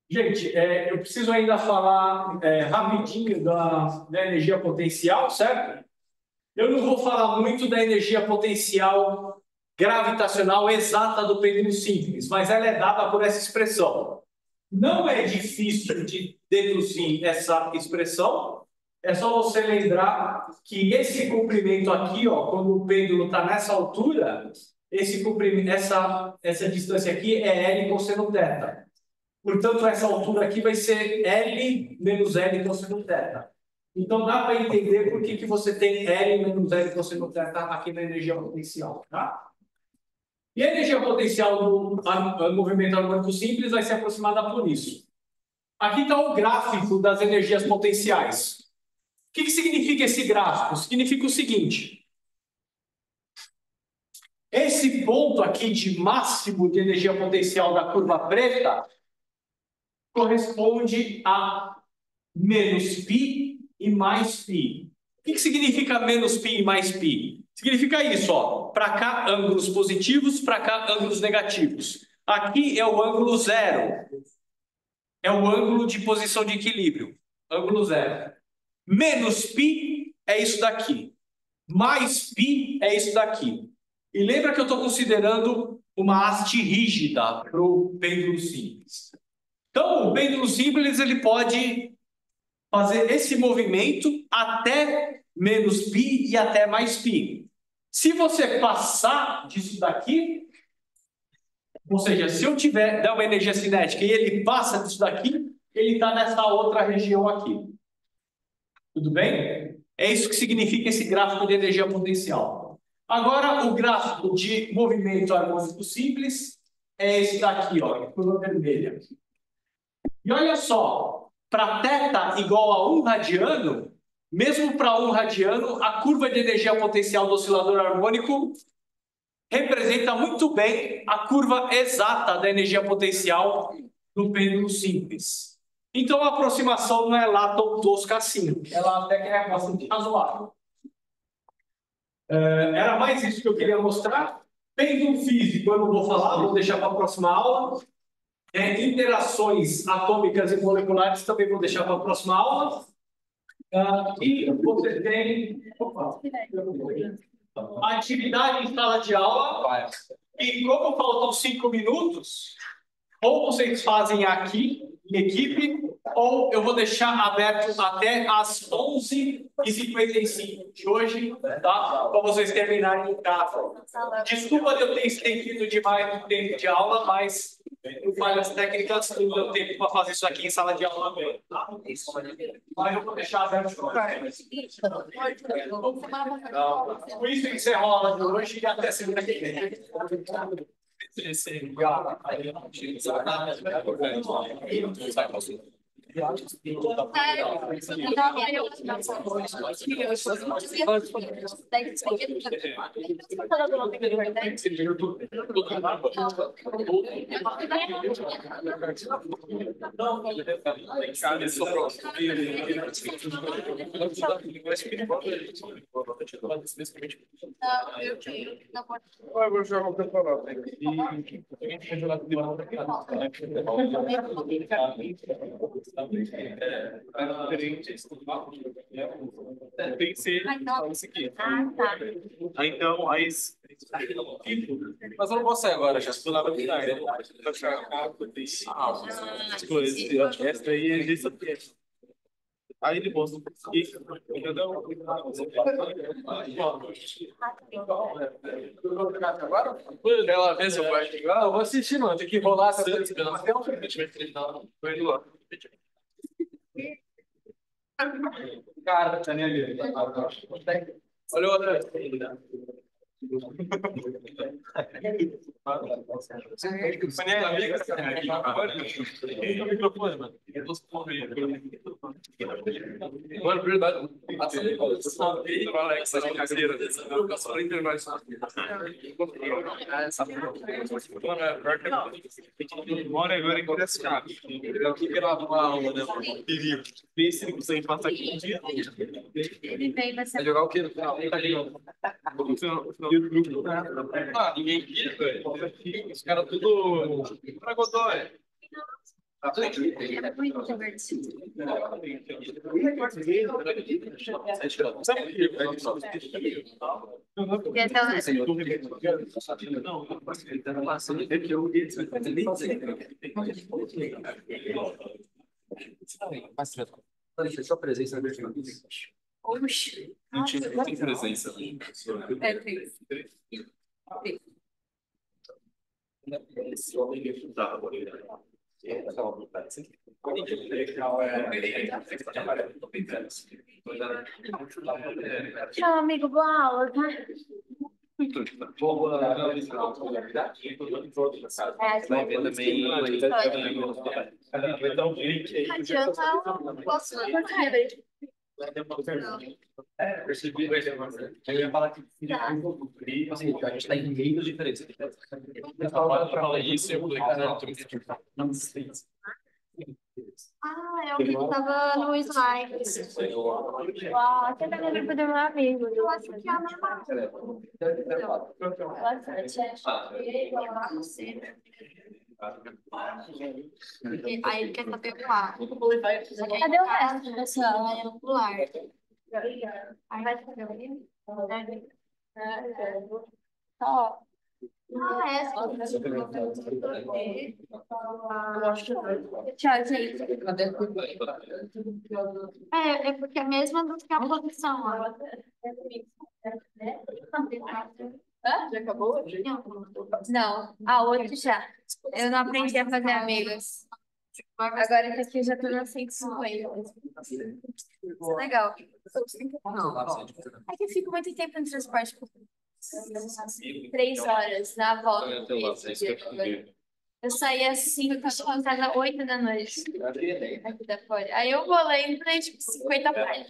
Gente, eu preciso ainda falar rapidinho da energia potencial, certo? Eu não vou falar muito da energia potencial gravitacional exata do pêndulo simples, mas ela é dada por essa expressão. Não é difícil de deduzir essa expressão, é só você lembrar que esse comprimento aqui, ó, quando o pêndulo está nessa altura, esse comprimento, essa distância aqui é L cosseno θ. Portanto, essa altura aqui vai ser L menos L cosseno θ. Então, dá para entender por que você tem L menos L cosseno θ aqui na energia potencial, tá? E a energia potencial do movimento harmônico simples vai ser aproximada por isso. Aqui está o gráfico das energias potenciais. O que significa esse gráfico? Significa o seguinte. Esse ponto aqui de máximo de energia potencial da curva preta corresponde a menos π e mais π. O que significa menos π e mais π? Significa isso, ó. Para cá, ângulos positivos, para cá, ângulos negativos. Aqui é o ângulo zero. É o ângulo de posição de equilíbrio. Ângulo zero. Menos π é isso daqui. Mais π é isso daqui. E lembra que eu estou considerando uma haste rígida para o pêndulo simples. Então, o pêndulo simples ele pode fazer esse movimento até menos π e até mais π. Se você passar disso daqui, ou seja, se eu der uma energia cinética e ele passa disso daqui, ele está nessa outra região aqui. Tudo bem? É isso que significa esse gráfico de energia potencial. Agora, o gráfico de movimento harmônico simples é esse daqui, ó, curva vermelha. E olha só, para θ igual a 1 radiano, mesmo para 1 radiano, a curva de energia potencial do oscilador harmônico representa muito bem a curva exata da energia potencial do pêndulo simples. Então, a aproximação não é lá tão tosca assim. Ela até que é bastante razoável. Era mais isso que eu queria mostrar. Pêndulo físico, eu não vou falar, vou deixar para a próxima aula. Interações atômicas e moleculares também vou deixar para a próxima aula. E você tem a atividade em sala de aula. E como faltam 5 minutos, ou vocês fazem aqui em equipe, ou eu vou deixar aberto até às 11h55 de hoje, tá? Para vocês terminarem em casa. Desculpa de eu ter estendido demais o tempo de aula, mas por falhas técnicas não deu tempo para fazer isso aqui em sala de aula também, tá? Mas eu vou deixar aberto para vocês. Com isso, encerro a aula de hoje e até semana que vem. Eu vou jogar o campeonato. Tem que ser isso aqui. Então, aí. Mas eu não posso sair agora, já estou lá para final. Essa aí é isso aqui. Aí ele posta entendeu? Aquela vez eu vou assistir, mano. Tem que rolar essa coisa. Cara, tá nem ali. Olha o outro. Mano, verdade. Mora agora em Piracicaba. Eu que gravo uma aula, né? Perigo. Vê se ele consegue passar aqui um dia. Ele veio, vai Vai jogar o quê no final? Ah, ninguém quis, velho. Os caras tudo pra Godoy. É muito divertido. Só presença na mesma. Oxi. Não tem presença. É triste. Tchau, amigo, boa aula, tá? Vai ver também. Adianta, eu não posso fazer. Percebi. Eu ia falar que assim, a gente tá em meios diferentes. Eu falo isso, eu não sei. Ah, eu vi que tava no slide. Uau, você tá no grupo do meu amigo. Eu acho que é a normal. Aí ele quer saber o ar. Cadê o resto, pessoal? Aí eu pular. Aí vai saber o livro? Ó. Ah, é. Tchau, gente. É porque é a mesma do que a produção. Ó. Hã? Já acabou? Não, a outra já. Eu não aprendi a fazer amigos. Agora que aqui eu já tô na 150. Isso é legal. É que eu fico muito tempo no transporte público. 3 horas na volta. Eu saí assim, eu tava casa 8 da noite. Aqui da fora. Aí eu vou lá e entrei tipo 50 páginas.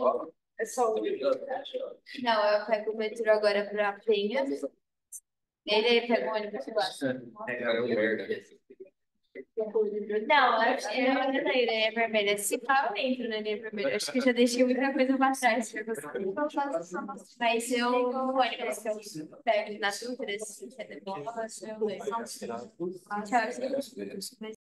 Não, eu pego o metrô agora pra Penha. Ele pega o ônibus lá. Não, acho que eu ainda na Ilha Vermelha. Se fala, eu entro na Ilha Vermelha. Acho que eu já deixei muita coisa pra trás. Mas eu vou ônibus que eu pego na Dutra, se é bom, eu levo. Tchau, gente.